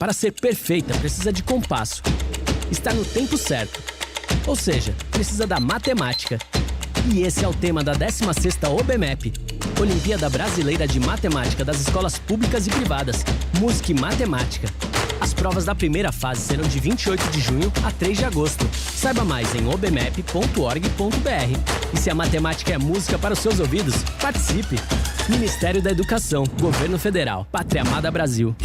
Para ser perfeita, precisa de compasso. Estar no tempo certo. Ou seja, precisa da matemática. E esse é o tema da 16ª OBMEP, Olimpíada Brasileira de Matemática das Escolas Públicas e Privadas, Música e Matemática. As provas da primeira fase serão de 28 de junho a 3 de agosto. Saiba mais em obmep.org.br. E se a matemática é música para os seus ouvidos, participe! Ministério da Educação, Governo Federal, Pátria Amada Brasil.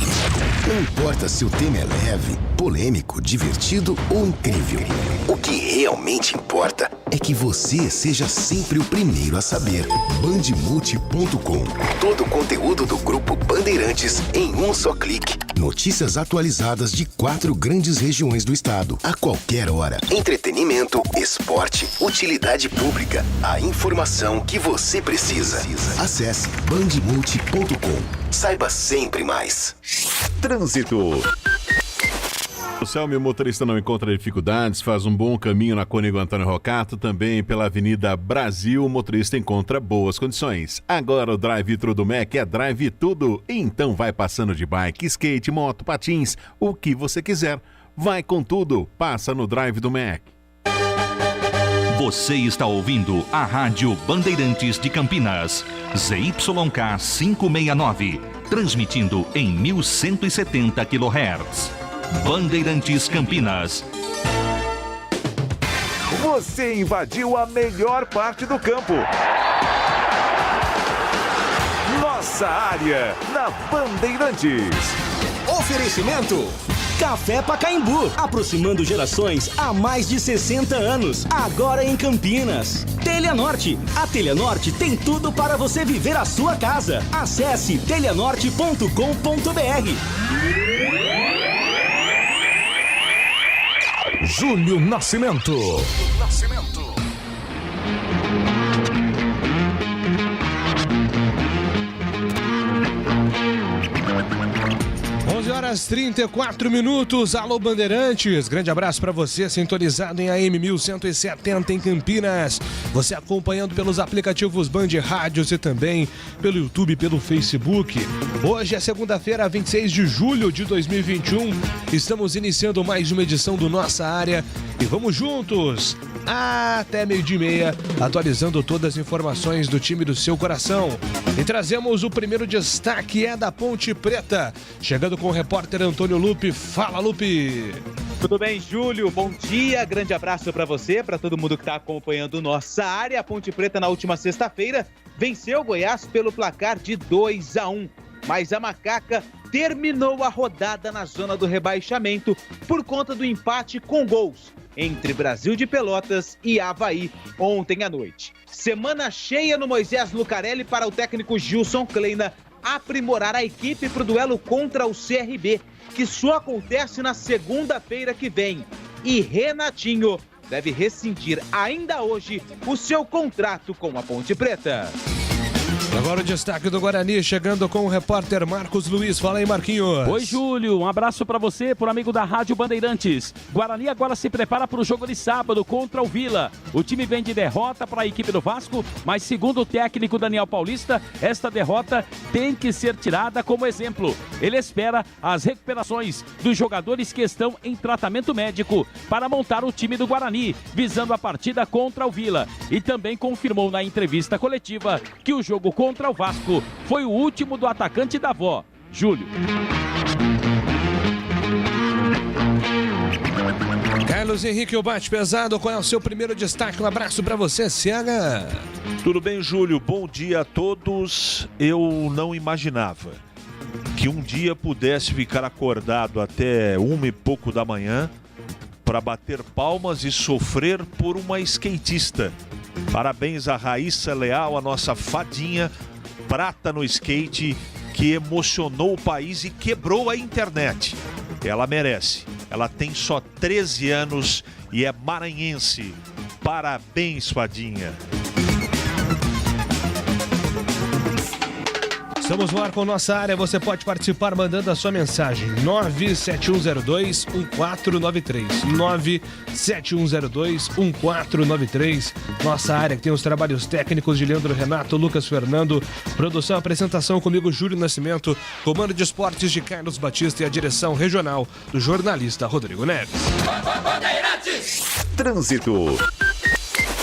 Não importa se o tema é leve, polêmico, divertido ou incrível. O que realmente importa é que você seja sempre o primeiro a saber. Bandmulti.com. Todo o conteúdo do Grupo Bandeirantes em um só clique. Notícias atualizadas de 4 grandes regiões do estado. A qualquer hora. Entretenimento, esporte, utilidade pública. A informação que você precisa. Acesse bandmulti.com. Saiba sempre mais. Trânsito. O Selmi, o motorista não encontra dificuldades, faz um bom caminho na Cônigo Antônio Rocato, também pela Avenida Brasil, o motorista encontra boas condições. Agora o drive-thru do Mac é drive tudo, então vai passando de bike, skate, moto, patins, o que você quiser. Vai com tudo, passa no drive do Mac. Você está ouvindo a Rádio Bandeirantes de Campinas, ZYK 569, transmitindo em 1170 kHz. Bandeirantes Campinas. Você invadiu a melhor parte do campo. Nossa área na Bandeirantes. Oferecimento Café Pacaembu, aproximando gerações há mais de 60 anos. Agora em Campinas. Telha Norte. A Telha Norte tem tudo para você viver a sua casa. Acesse telhanorte.com.br. Júlio Nascimento. 11h34. Alô, Bandeirantes. Grande abraço para você, sintonizado em AM 1170 em Campinas. Você acompanhando pelos aplicativos Band Rádios e também pelo YouTube e pelo Facebook. Hoje é segunda-feira, 26 de julho de 2021. Estamos iniciando mais uma edição do Nossa Área e vamos juntos até 12h30, atualizando todas as informações do time do seu coração. E trazemos o primeiro destaque, é da Ponte Preta. Chegando com o repórter Antônio Lupe. Fala, Lupe! Tudo bem, Júlio? Bom dia, grande abraço para você, para todo mundo que está acompanhando Nossa Área. A Ponte Preta, na última sexta-feira, venceu o Goiás pelo placar de 2-1. Mas a Macaca terminou a rodada na zona do rebaixamento por conta do empate com gols entre Brasil de Pelotas e Avaí ontem à noite. Semana cheia no Moisés Lucarelli para o técnico Gilson Kleina aprimorar a equipe para o duelo contra o CRB, que só acontece na segunda-feira que vem. E Renatinho deve rescindir ainda hoje o seu contrato com a Ponte Preta. Agora o destaque do Guarani, chegando com o repórter Marcos Luiz. Fala aí, Marquinhos. Oi, Júlio. Um abraço para você, por amigo da Rádio Bandeirantes. Guarani agora se prepara para o jogo de sábado contra o Vila. O time vem de derrota para a equipe do Vasco, mas segundo o técnico Daniel Paulista, esta derrota tem que ser tirada como exemplo. Ele espera as recuperações dos jogadores que estão em tratamento médico para montar o time do Guarani, visando a partida contra o Vila. E também confirmou na entrevista coletiva que o jogo contra o Vasco foi o último do atacante da avó, Júlio. Carlos Henrique, o bate pesado, qual é o seu primeiro destaque? Um abraço pra você, Ciaga. Tudo bem, Júlio? Bom dia a todos. Eu não imaginava que um dia pudesse ficar acordado até 1 e pouco da manhã para bater palmas e sofrer por uma skatista. Parabéns a Raíssa Leal, a nossa fadinha, prata no skate, que emocionou o país e quebrou a internet. Ela merece. Ela tem só 13 anos e é maranhense. Parabéns, fadinha. Estamos no ar com nossa área, você pode participar mandando a sua mensagem 97102-1493 97102-1493. Nossa área que tem os trabalhos técnicos de Leandro Renato, Lucas Fernando, produção, apresentação comigo, Júlio Nascimento, comando de esportes de Carlos Batista e a direção regional do jornalista Rodrigo Neves. Trânsito.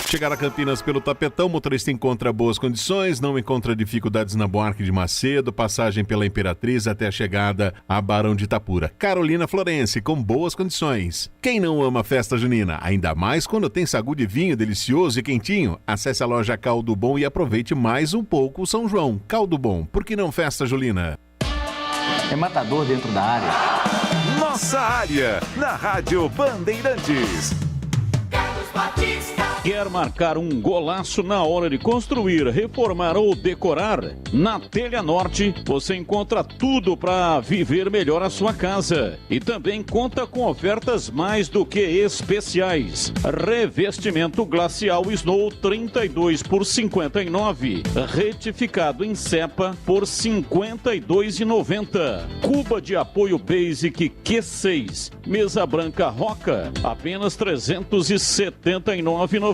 Chegar a Campinas pelo Tapetão, motorista encontra boas condições, não encontra dificuldades na Buarque de Macedo, passagem pela Imperatriz até a chegada a Barão de Itapura. Carolina Florense, com boas condições. Quem não ama a festa junina? Ainda mais quando tem sagu de vinho delicioso e quentinho. Acesse a loja Caldo Bom e aproveite mais um pouco o São João. Caldo Bom, por que não festa julina? É matador dentro da área. Nossa área, na Rádio Bandeirantes. Quer marcar um golaço na hora de construir, reformar ou decorar? Na Telha Norte você encontra tudo para viver melhor a sua casa. E também conta com ofertas mais do que especiais. Revestimento glacial Snow 32 por 59. Retificado em cepa por 52,90. Cuba de apoio Basic Q6. Mesa branca Roca, apenas 379,90.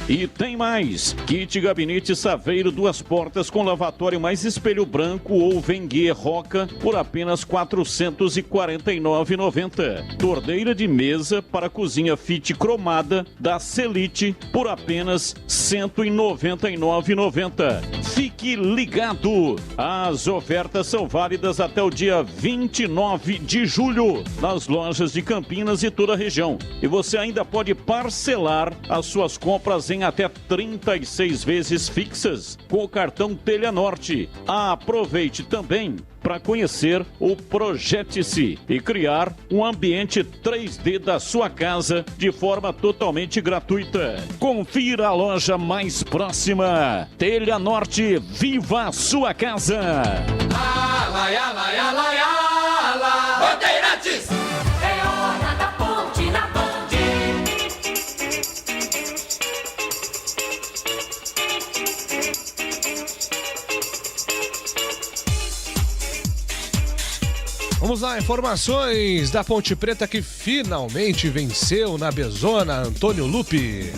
E tem mais, kit gabinete Saveiro 2 portas com lavatório mais espelho branco ou Venguer Roca por apenas 449,90. Torneira de mesa para cozinha Fit cromada da Celite por apenas 199,90. Fique ligado, as ofertas são válidas até o dia 29 de julho nas lojas de Campinas e toda a região. E você ainda pode parcelar as suas compras em até 36 vezes fixas com o cartão Telha Norte. Aproveite também para conhecer o Projete-se e criar um ambiente 3D da sua casa de forma totalmente gratuita. Confira a loja mais próxima. Telha Norte, viva a sua casa! Bandeirantes! É hora da ponte na Band. Vamos lá, informações da Ponte Preta que finalmente venceu na Bezona, Antônio Lupi.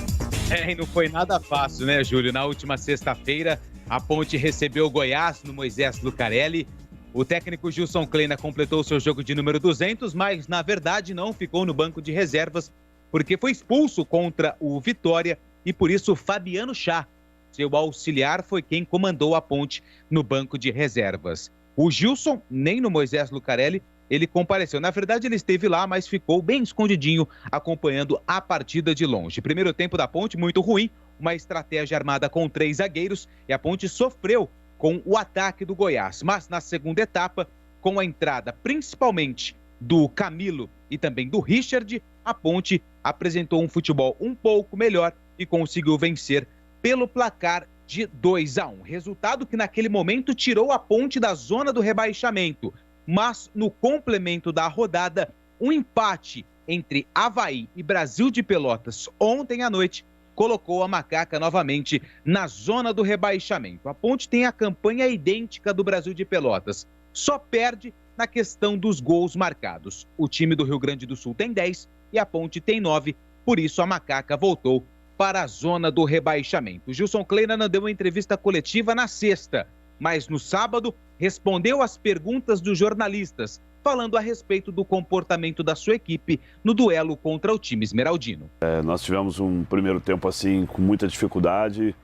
E não foi nada fácil, né, Júlio? Na última sexta-feira, a Ponte recebeu o Goiás no Moisés Lucarelli. O técnico Gilson Kleina completou seu jogo de número 200, mas, na verdade, não ficou no banco de reservas, porque foi expulso contra o Vitória e, por isso, Fabiano Chá, seu auxiliar, foi quem comandou a Ponte no banco de reservas. O Gilson, nem no Moisés Lucarelli, ele compareceu. Na verdade, ele esteve lá, mas ficou bem escondidinho, acompanhando a partida de longe. Primeiro tempo da Ponte, muito ruim, uma estratégia armada com 3 zagueiros, e a Ponte sofreu com o ataque do Goiás. Mas na segunda etapa, com a entrada principalmente do Camilo e também do Richard, a Ponte apresentou um futebol um pouco melhor e conseguiu vencer pelo placar de 2-1. Resultado que naquele momento tirou a Ponte da zona do rebaixamento. Mas no complemento da rodada, um empate entre Avaí e Brasil de Pelotas ontem à noite colocou a Macaca novamente na zona do rebaixamento. A Ponte tem a campanha idêntica do Brasil de Pelotas, só perde na questão dos gols marcados. O time do Rio Grande do Sul tem 10 e a Ponte tem 9, por isso a Macaca voltou para a zona do rebaixamento. O Gilson Kleina não deu uma entrevista coletiva na sexta, mas no sábado respondeu às perguntas dos jornalistas, falando a respeito do comportamento da sua equipe no duelo contra o time esmeraldino. Nós tivemos um primeiro tempo assim com muita dificuldade,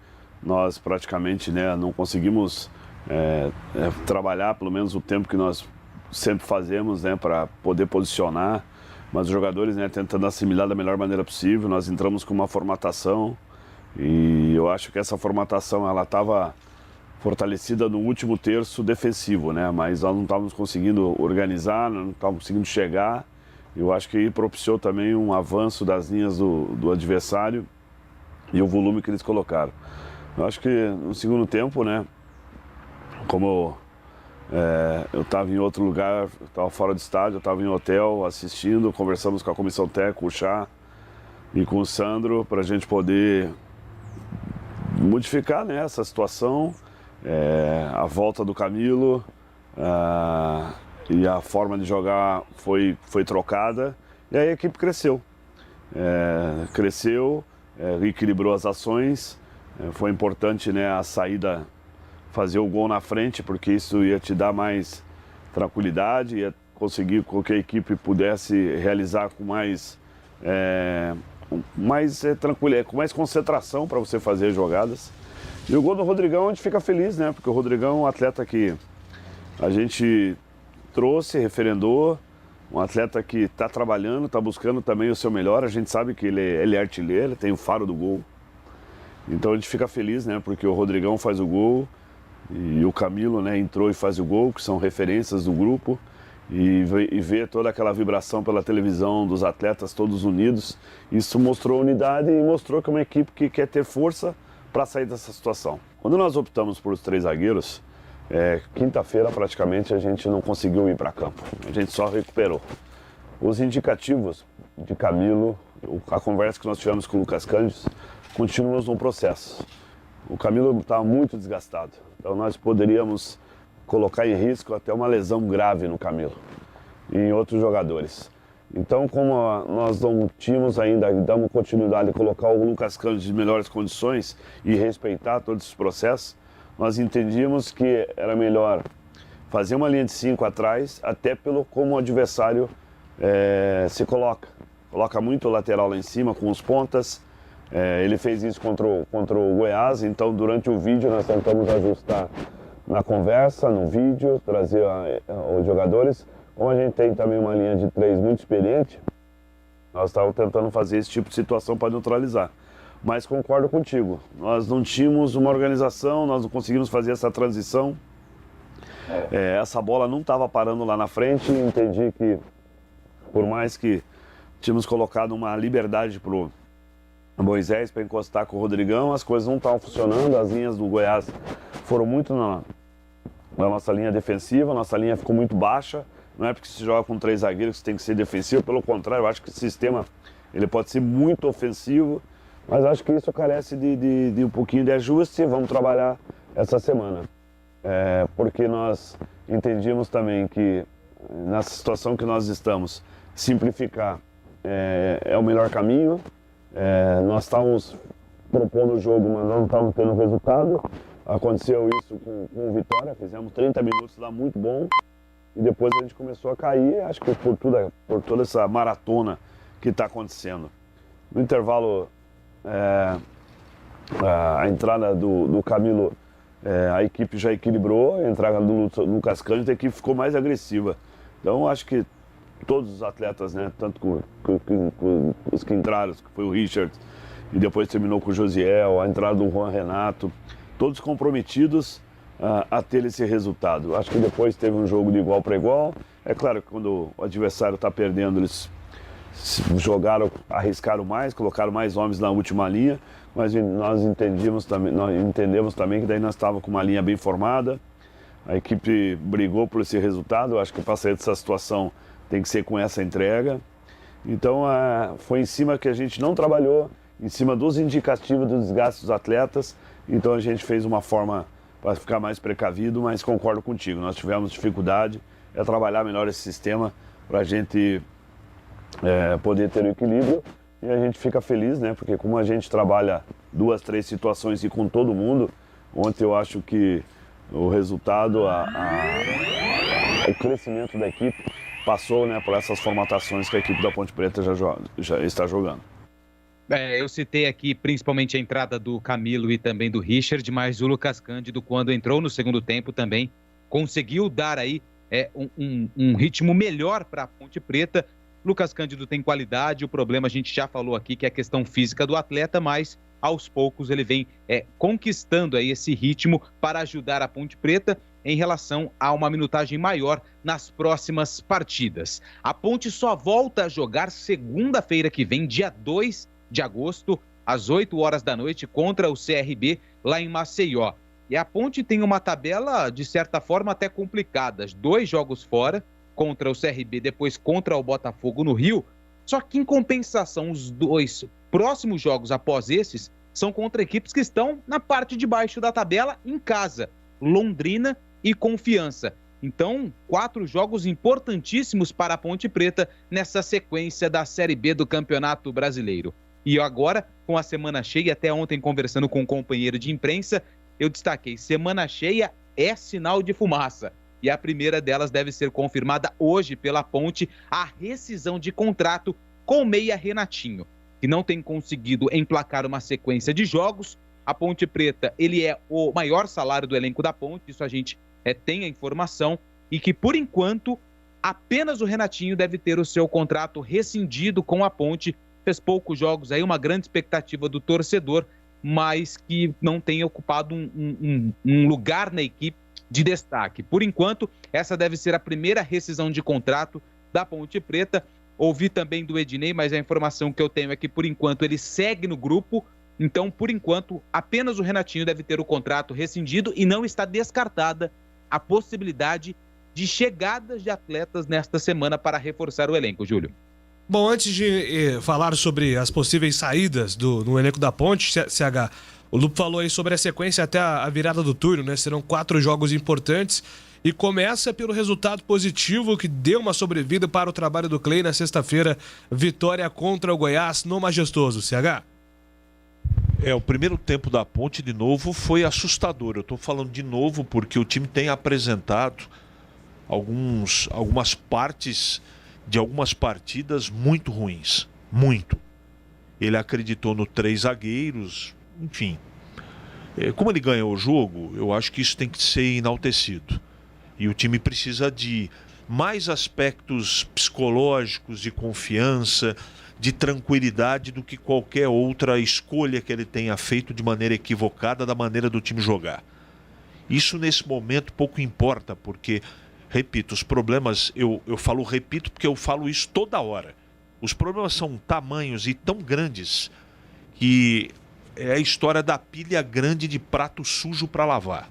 nós praticamente não conseguimos trabalhar pelo menos o tempo que nós sempre fazemos para poder posicionar, mas os jogadores tentando assimilar da melhor maneira possível. Nós entramos com uma formatação e eu acho que essa formatação ela estava fortalecida no último terço defensivo, mas nós não estávamos conseguindo organizar, não estávamos conseguindo chegar. Eu acho que propiciou também um avanço das linhas do adversário e o volume que eles colocaram. Eu acho que no segundo tempo, como eu estava em outro lugar, estava fora do estádio, eu estava em hotel assistindo, conversamos com a comissão técnica, com o Chá e com o Sandro, para a gente poder modificar essa situação A volta do Camilo e a forma de jogar foi trocada e aí a equipe cresceu. Equilibrou as ações, foi importante, né, a saída, fazer o gol na frente, porque isso ia te dar mais tranquilidade, ia conseguir com que a equipe pudesse realizar com mais tranquilidade, com mais concentração para você fazer jogadas. E o gol do Rodrigão a gente fica feliz, né? Porque o Rodrigão é um atleta que a gente trouxe, referendou, um atleta que está trabalhando, está buscando também o seu melhor. A gente sabe que ele é artilheiro, tem o faro do gol. Então a gente fica feliz, né? Porque o Rodrigão faz o gol e o Camilo, né, entrou e faz o gol, que são referências do grupo. E ver toda aquela vibração pela televisão dos atletas todos unidos, isso mostrou unidade e mostrou que é uma equipe que quer ter força para sair dessa situação. Quando nós optamos por os 3 zagueiros, quinta-feira praticamente a gente não conseguiu ir para campo, a gente só recuperou. Os indicativos de Camilo, a conversa que nós tivemos com o Lucas Cândido, continuamos no processo. O Camilo estava muito desgastado, então nós poderíamos colocar em risco até uma lesão grave no Camilo e em outros jogadores. Então, como nós não tínhamos ainda, damos continuidade a colocar o Lucas Cândido em melhores condições e respeitar todos esses processos, nós entendíamos que era melhor fazer uma linha de 5 atrás, até pelo como o adversário se coloca. Coloca muito o lateral lá em cima com os pontas. Ele fez isso contra o Goiás, então durante o vídeo nós tentamos ajustar na conversa, no vídeo, trazer os jogadores. Como a gente tem também uma linha de 3 muito experiente, nós estávamos tentando fazer esse tipo de situação para neutralizar. Mas concordo contigo, nós não tínhamos uma organização, nós não conseguimos fazer essa transição. Essa bola não estava parando lá na frente, entendi que, por mais que tínhamos colocado uma liberdade para o Moisés para encostar com o Rodrigão, as coisas não estavam funcionando, as linhas do Goiás foram muito na nossa linha defensiva, nossa linha ficou muito baixa. Não é porque se joga com 3 zagueiros que tem que ser defensivo, pelo contrário, eu acho que o sistema ele pode ser muito ofensivo, mas acho que isso carece de um pouquinho de ajuste. Vamos trabalhar essa semana, porque nós entendíamos também que nessa situação que nós estamos, simplificar é o melhor caminho. Nós estávamos propondo o jogo, mas não estávamos tendo resultado. Aconteceu isso com o Vitória, fizemos 30 minutos lá muito bom e depois a gente começou a cair, acho que por toda essa maratona que está acontecendo. No intervalo, a entrada do Camilo, a equipe já equilibrou, a entrada do Lucas Cândido, a equipe ficou mais agressiva. Então acho que todos os atletas, né, tanto com os que entraram, que foi o Richard, e depois terminou com o Josiel, a entrada do Juan Renato, todos comprometidos a ter esse resultado. Acho que depois teve um jogo de igual para igual. É claro que quando o adversário está perdendo, eles jogaram, arriscaram mais, colocaram mais homens na última linha, mas nós entendemos também que daí nós estávamos com uma linha bem formada, a equipe brigou por esse resultado. Eu acho que para sair dessa situação tem que ser com essa entrega. Então foi em cima que a gente não trabalhou, em cima dos indicativos do desgaste dos atletas. Então a gente fez uma forma para ficar mais precavido, mas concordo contigo, nós tivemos dificuldade, trabalhar melhor esse sistema para a gente poder ter o equilíbrio, e a gente fica feliz, né? Porque como a gente trabalha 2, 3 situações e com todo mundo, ontem eu acho que o resultado, o crescimento da equipe passou, né, por essas formatações que a equipe da Ponte Preta já está jogando. Eu citei aqui principalmente a entrada do Camilo e também do Richard, mas o Lucas Cândido, quando entrou no segundo tempo, também conseguiu dar aí um ritmo melhor para a Ponte Preta. Lucas Cândido tem qualidade, o problema a gente já falou aqui, que é a questão física do atleta, mas aos poucos ele vem conquistando aí esse ritmo para ajudar a Ponte Preta em relação a uma minutagem maior nas próximas partidas. A Ponte só volta a jogar segunda-feira que vem, dia 2 de agosto, às 8 horas da noite, contra o CRB, lá em Maceió. E a Ponte tem uma tabela, de certa forma, até complicada. 2 jogos fora, contra o CRB, depois contra o Botafogo no Rio. Só que, em compensação, os 2 próximos jogos após esses são contra equipes que estão na parte de baixo da tabela, em casa. Londrina e Confiança. Então, 4 jogos importantíssimos para a Ponte Preta nessa sequência da Série B do Campeonato Brasileiro. E agora, com a semana cheia, até ontem conversando com um companheiro de imprensa, eu destaquei, semana cheia é sinal de fumaça. E a primeira delas deve ser confirmada hoje pela Ponte, a rescisão de contrato com o meia Renatinho, que não tem conseguido emplacar uma sequência de jogos. A Ponte Preta, ele é o maior salário do elenco da Ponte, isso a gente tem a informação, e que por enquanto apenas o Renatinho deve ter o seu contrato rescindido com a Ponte. Fez poucos jogos aí, uma grande expectativa do torcedor, mas que não tem ocupado um lugar na equipe de destaque. Por enquanto, essa deve ser a primeira rescisão de contrato da Ponte Preta. Ouvi também do Ednei, mas a informação que eu tenho é que por enquanto ele segue no grupo. Então, por enquanto, apenas o Renatinho deve ter o contrato rescindido e não está descartada a possibilidade de chegadas de atletas nesta semana para reforçar o elenco, Júlio. Bom, antes de falar sobre as possíveis saídas no elenco da Ponte, CH, o Lupo falou aí sobre a sequência até a virada do turno, né? Serão 4 jogos importantes e começa pelo resultado positivo que deu uma sobrevida para o trabalho do Clay na sexta-feira, vitória contra o Goiás no Majestoso, CH. O primeiro tempo da Ponte, de novo, foi assustador. Eu estou falando de novo porque o time tem apresentado algumas partes de algumas partidas muito ruins. Muito. Ele acreditou no 3 zagueiros, enfim. Como ele ganhou o jogo, eu acho que isso tem que ser enaltecido. E o time precisa de mais aspectos psicológicos, de confiança, de tranquilidade do que qualquer outra escolha que ele tenha feito de maneira equivocada da maneira do time jogar. Isso nesse momento pouco importa, porque, repito, os problemas, eu repito porque eu falo isso toda hora. Os problemas são tamanhos e tão grandes que é a história da pilha grande de prato sujo para lavar.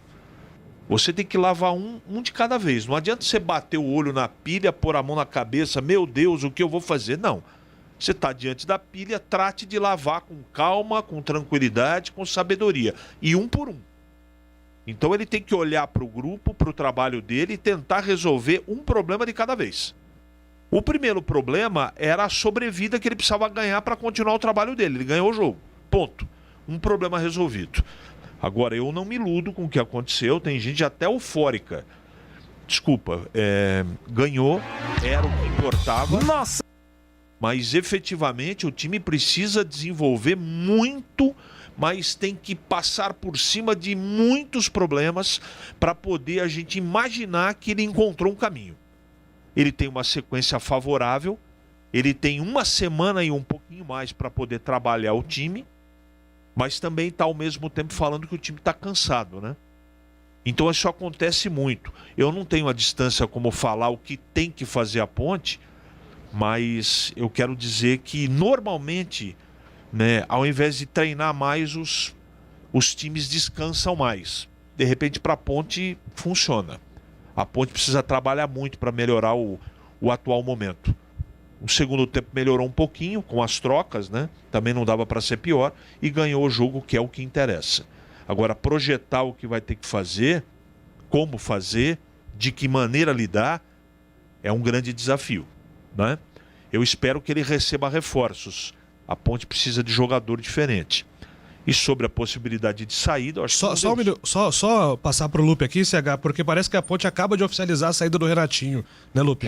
Você tem que lavar um de cada vez. Não adianta você bater o olho na pilha, pôr a mão na cabeça, meu Deus, o que eu vou fazer? Não. Você está diante da pilha, trate de lavar com calma, com tranquilidade, com sabedoria. E um por um. Então ele tem que olhar para o grupo, para o trabalho dele e tentar resolver um problema de cada vez. O primeiro problema era a sobrevida que ele precisava ganhar para continuar o trabalho dele. Ele ganhou o jogo. Ponto. Um problema resolvido. Agora, eu não me iludo com o que aconteceu. Tem gente até eufórica. Desculpa, ganhou, era o que importava. Nossa! Mas efetivamente o time precisa desenvolver muito, mas tem que passar por cima de muitos problemas para poder a gente imaginar que ele encontrou um caminho. Ele tem uma sequência favorável, ele tem uma semana e um pouquinho mais para poder trabalhar o time, mas também está ao mesmo tempo falando que o time está cansado, né? Então isso acontece muito. Eu não tenho a distância como falar o que tem que fazer a Ponte, mas eu quero dizer que normalmente, né, ao invés de treinar mais, os times descansam mais. De repente para a Ponte funciona. A Ponte precisa trabalhar muito para melhorar o atual momento. O segundo tempo melhorou um pouquinho com as trocas, né? Também não dava para ser pior e ganhou o jogo, que é o que interessa. Agora, projetar o que vai ter que fazer, como fazer, de que maneira lidar, é um grande desafio, né? Eu espero que ele receba reforços. A Ponte precisa de jogador diferente. E sobre a possibilidade de saída, eu acho que só passar pro Lupe aqui, CH, porque parece que a Ponte acaba de oficializar a saída do Renatinho, né, Lupe?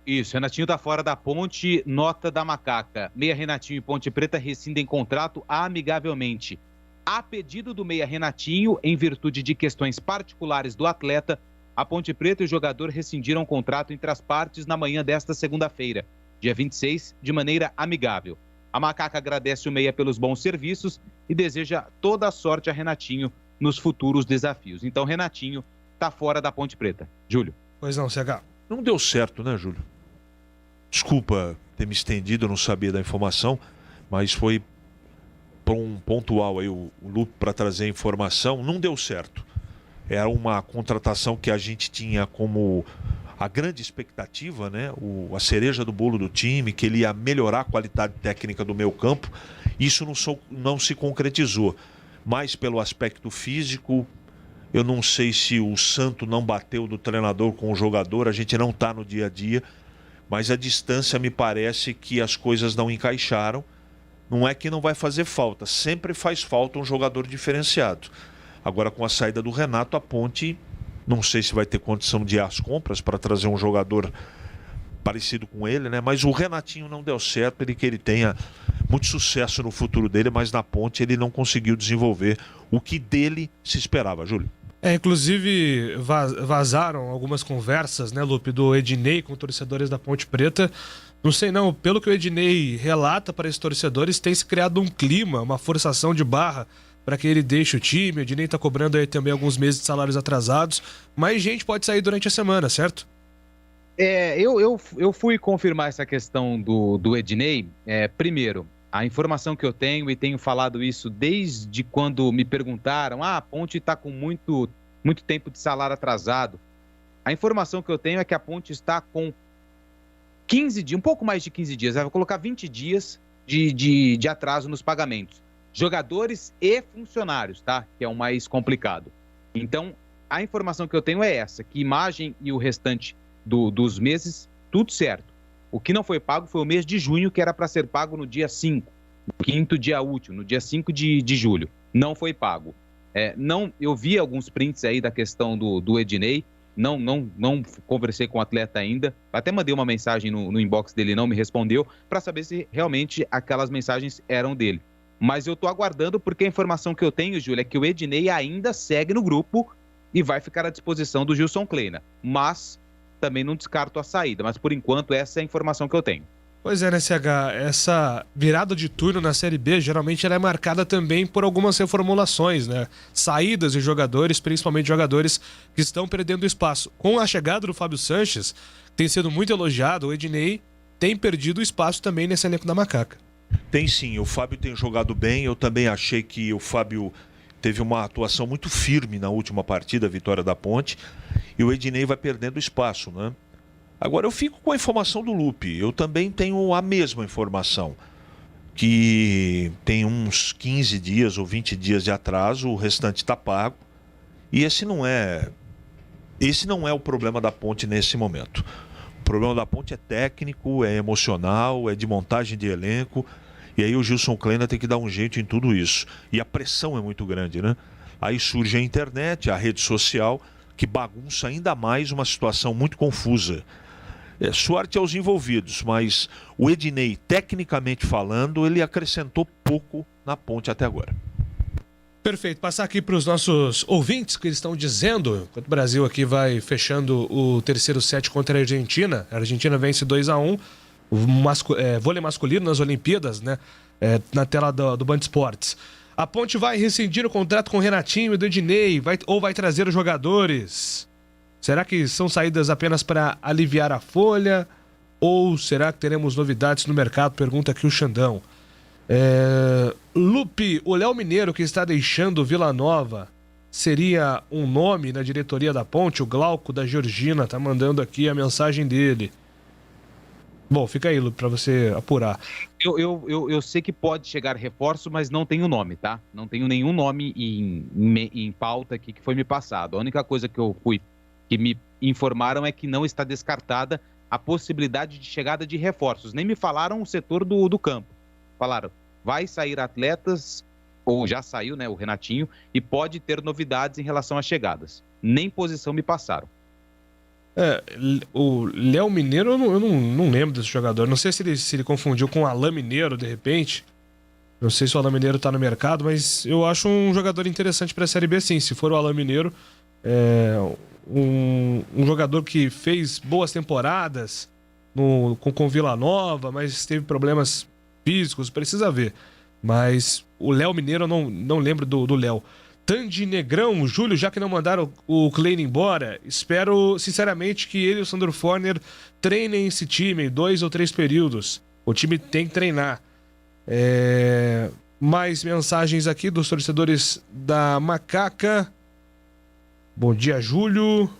Isso, Renatinho tá fora da Ponte, nota da Macaca. Meia Renatinho e Ponte Preta rescindem contrato amigavelmente. A pedido do meia Renatinho, em virtude de questões particulares do atleta, a Ponte Preta e o jogador rescindiram o contrato entre as partes na manhã desta segunda-feira, dia 26, de maneira amigável. A Macaca agradece o meia pelos bons serviços e deseja toda a sorte a Renatinho nos futuros desafios. Então, Renatinho tá fora da Ponte Preta. Júlio. Pois não, CH. Não deu certo, né, Júlio? Desculpa ter me estendido, eu não sabia da informação, mas foi pontual aí o Lupe para trazer a informação. Não deu certo. Era uma contratação que a gente tinha como a grande expectativa, né? A cereja do bolo do time, que ele ia melhorar a qualidade técnica do meio campo. Isso não se concretizou. Mais pelo aspecto físico, Eu não sei se o santo não bateu do treinador com o jogador, a gente não está no dia a dia, mas a distância me parece que as coisas não encaixaram. Não é que não vai fazer falta, sempre faz falta um jogador diferenciado. Agora, com a saída do Renato, a Ponte, não sei se vai ter condição de ir às compras para trazer um jogador parecido com ele, né? Mas o Renatinho não deu certo, que ele tenha muito sucesso no futuro dele, mas na Ponte ele não conseguiu desenvolver o que dele se esperava, Júlio. Inclusive vazaram algumas conversas, né, Lupe, do Ednei com torcedores da Ponte Preta. Não sei não, pelo que o Ednei relata para esses torcedores, tem se criado um clima, uma forçação de barra para que ele deixe o time. O Ednei está cobrando aí também alguns meses de salários atrasados. Mais gente pode sair durante a semana, certo? Eu fui confirmar essa questão do Ednei. Primeiro, a informação que eu tenho, e tenho falado isso desde quando me perguntaram, a Ponte está com muito tempo de salário atrasado. A informação que eu tenho é que a Ponte está com 15 dias, um pouco mais de 15 dias, vai colocar 20 dias de atraso nos pagamentos. Jogadores e funcionários, tá? Que é o mais complicado. Então, a informação que eu tenho é essa, que Imagem e o restante dos meses, tudo certo. O que não foi pago foi o mês de junho, que era para ser pago no dia 5, no quinto dia útil, no dia 5 de julho. Não foi pago. Eu vi alguns prints aí da questão do Ednei, não conversei com o atleta ainda, até mandei uma mensagem no inbox dele, não me respondeu, para saber se realmente aquelas mensagens eram dele. Mas eu estou aguardando, porque a informação que eu tenho, Júlia, é que o Ednei ainda segue no grupo e vai ficar à disposição do Gilson Kleina. Mas também não descarto a saída, mas por enquanto essa é a informação que eu tenho. Pois é, né, CH? Essa virada de turno na Série B, geralmente ela é marcada também por algumas reformulações, né? Saídas de jogadores, principalmente jogadores que estão perdendo espaço. Com a chegada do Fábio Sanches, que tem sido muito elogiado, o Ednei tem perdido espaço também nesse elenco da Macaca. Tem sim, o Fábio tem jogado bem, eu também achei que o Fábio teve uma atuação muito firme na última partida, a vitória da Ponte, e o Ednei vai perdendo espaço, né? Agora eu fico com a informação do Lupe, eu também tenho a mesma informação, que tem uns 15 dias ou 20 dias de atraso, o restante está pago, e esse não é o problema da Ponte nesse momento. O problema da Ponte é técnico, é emocional, é de montagem de elenco, e aí o Gilson Kleina tem que dar um jeito em tudo isso. E a pressão é muito grande, né? Aí surge a internet, a rede social, que bagunça ainda mais uma situação muito confusa. Sorte aos envolvidos, mas o Ednei, tecnicamente falando, ele acrescentou pouco na Ponte até agora. Perfeito, passar aqui para os nossos ouvintes o que eles estão dizendo, enquanto o Brasil aqui vai fechando o terceiro set contra a Argentina. A Argentina vence 2-1, vôlei masculino nas Olimpíadas, né? Na tela do Band Esportes. A Ponte vai rescindir o contrato com o Renatinho e do Ednei, ou vai trazer os jogadores? Será que são saídas apenas para aliviar a folha? Ou será que teremos novidades no mercado? Pergunta aqui o Xandão. Lupe, o Léo Mineiro que está deixando Vila Nova, seria um nome na diretoria da Ponte? O Glauco da Georgina tá mandando aqui a mensagem dele. Bom, fica aí, Lupe, para você apurar. Eu sei que pode chegar reforço, mas não tenho nome, tá? Não tenho nenhum nome em pauta aqui que foi me passado. A única coisa que me informaram é que não está descartada a possibilidade de chegada de reforços. Nem me falaram o setor do campo. Falaram, vai sair atletas, ou já saiu, né, o Renatinho, e pode ter novidades em relação às chegadas. Nem posição me passaram. O Léo Mineiro, eu não lembro desse jogador. Não sei se ele confundiu com o Alain Mineiro, de repente. Não sei se o Alain Mineiro tá no mercado, mas eu acho um jogador interessante para a Série B, sim. Se for o Alain Mineiro, um jogador que fez boas temporadas com Vila Nova, mas teve problemas físicos, precisa ver. Mas o Léo Mineiro, eu não lembro do Léo. Tandy Negrão, Júlio, já que não mandaram o Kleina embora, espero sinceramente que ele e o Sandro Forner treinem esse time em 2 ou 3 períodos. O time tem que treinar. Mais mensagens aqui dos torcedores da Macaca. Bom dia, Júlio.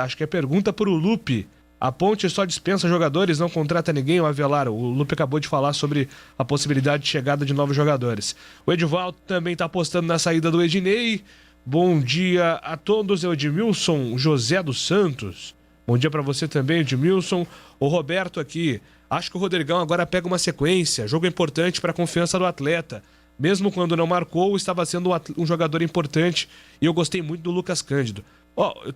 Acho que é pergunta para o Lupe. A Ponte só dispensa jogadores, não contrata ninguém, o Avelar. O Lupe acabou de falar sobre a possibilidade de chegada de novos jogadores. O Edivaldo também está apostando na saída do Ednei. Bom dia a todos, é o Edmilson José dos Santos. Bom dia para você também, Edmilson. O Roberto aqui. Acho que o Rodrigão agora pega uma sequência. Jogo importante para a confiança do atleta. Mesmo quando não marcou, estava sendo um jogador importante. E eu gostei muito do Lucas Cândido.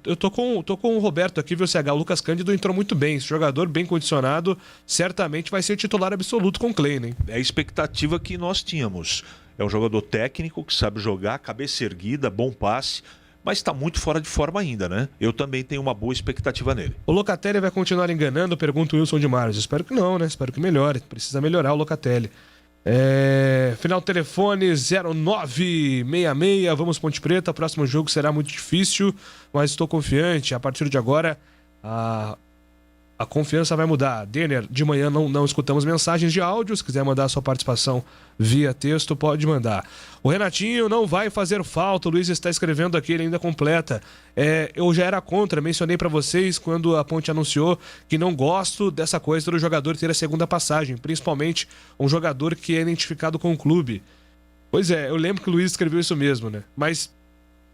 Eu tô com o Roberto aqui, viu, CH? O Lucas Cândido entrou muito bem. Esse jogador bem condicionado, certamente vai ser titular absoluto com o Kleina, hein? É a expectativa que nós tínhamos. É um jogador técnico que sabe jogar, cabeça erguida, bom passe, mas está muito fora de forma ainda, né? Eu também tenho uma boa expectativa nele. O Locatelli vai continuar enganando? Pergunta o Wilson de Maros. Espero que não, né? Espero que melhore. Precisa melhorar o Locatelli. Final telefone 0966. Vamos, Ponte Preta. Próximo jogo será muito difícil, mas estou confiante. A partir de agora, a confiança vai mudar. Denner, de manhã não escutamos mensagens de áudio. Se quiser mandar a sua participação via texto, pode mandar. O Renatinho não vai fazer falta. O Luiz está escrevendo aqui, ele ainda completa. Eu já era contra, mencionei para vocês quando a Ponte anunciou que não gosto dessa coisa do jogador ter a segunda passagem, principalmente um jogador que é identificado com o clube. Pois é, eu lembro que o Luiz escreveu isso mesmo, né? Mas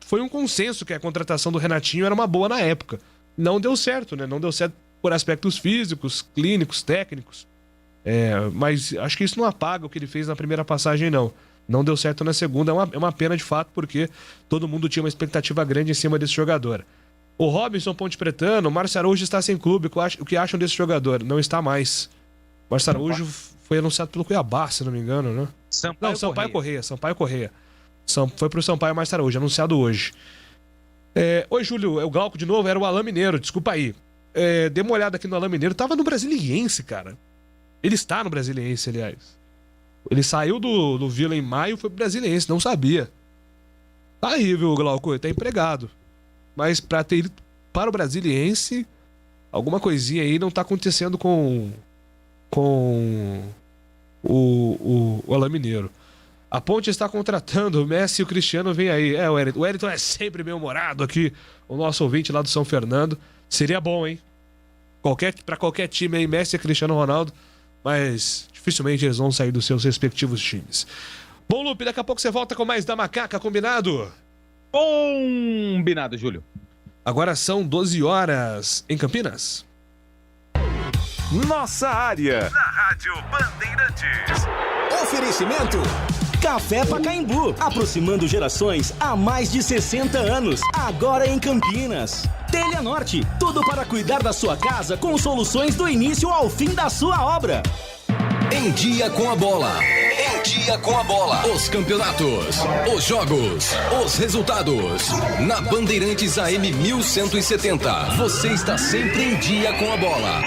foi um consenso que a contratação do Renatinho era uma boa na época. Não deu certo, né? Não deu certo por aspectos físicos, clínicos, técnicos. Mas acho que isso não apaga o que ele fez na primeira passagem, não. Não deu certo na segunda. É uma pena de fato, porque todo mundo tinha uma expectativa grande em cima desse jogador. O Robinson Ponte Pretano, o Márcio Araújo está sem clube. O que acham desse jogador? Não está mais. O Márcio Araújo foi anunciado pelo Cuiabá, se não me engano, né? Sampaio Correia. Foi pro Sampaio Márcio Araújo, anunciado hoje. Oi, Júlio, é o Glauco de novo, era o Alain Mineiro, desculpa aí. Dê uma olhada aqui no Alain Mineiro, tava no Brasiliense, cara. Ele está no Brasiliense, aliás. Ele saiu do Vila em maio e foi pro Brasiliense, não sabia. Tá aí, viu, Glauco, ele tá empregado. Mas pra ter ido para o Brasiliense, alguma coisinha aí não tá acontecendo com o Alain Mineiro. A Ponte está contratando o Messi e o Cristiano vem aí. O Wellington é sempre bem-humorado aqui, o nosso ouvinte lá do São Fernando. Seria bom, hein? Pra qualquer time aí, Messi e Cristiano Ronaldo, mas dificilmente eles vão sair dos seus respectivos times. Bom, Lupe, daqui a pouco você volta com mais da Macaca, combinado? Combinado, Júlio. Agora são 12 horas em Campinas. Nossa área, na Rádio Bandeirantes. Oferecimento Café Pacaembu, aproximando gerações há mais de 60 anos. Agora em Campinas. Telha Norte, tudo para cuidar da sua casa com soluções do início ao fim da sua obra. Em Dia com a Bola. Em Dia com a Bola. Os campeonatos, os jogos, os resultados. Na Bandeirantes AM 1170. Você está sempre em dia com a bola.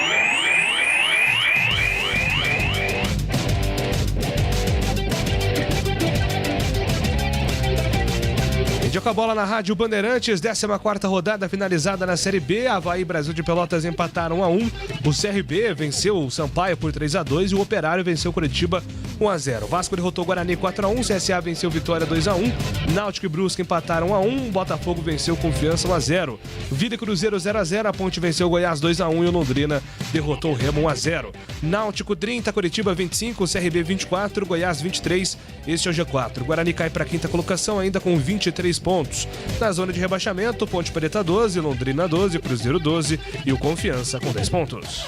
Dia com a Bola na Rádio Bandeirantes, 14ª rodada finalizada na Série B. Avaí e Brasil de Pelotas empataram 1-1. O CRB venceu o Sampaio por 3-2 e o Operário venceu o Curitiba 1-0. Vasco derrotou o Guarani 4-1, CSA venceu Vitória 2-1. Náutico e Brusque empataram 1-1, Botafogo venceu Confiança 1-0. Vida e Cruzeiro 0-0, a Ponte venceu o Goiás 2-1 e o Londrina derrotou o Remo 1-0. Náutico 30, Curitiba 25, CRB 24, Goiás 23. Este é o G4. O Guarani cai para a 5ª colocação ainda com 23 pontos. Na zona de rebaixamento, Ponte Preta 12, Londrina 12, Cruzeiro 12 e o Confiança com 10 pontos.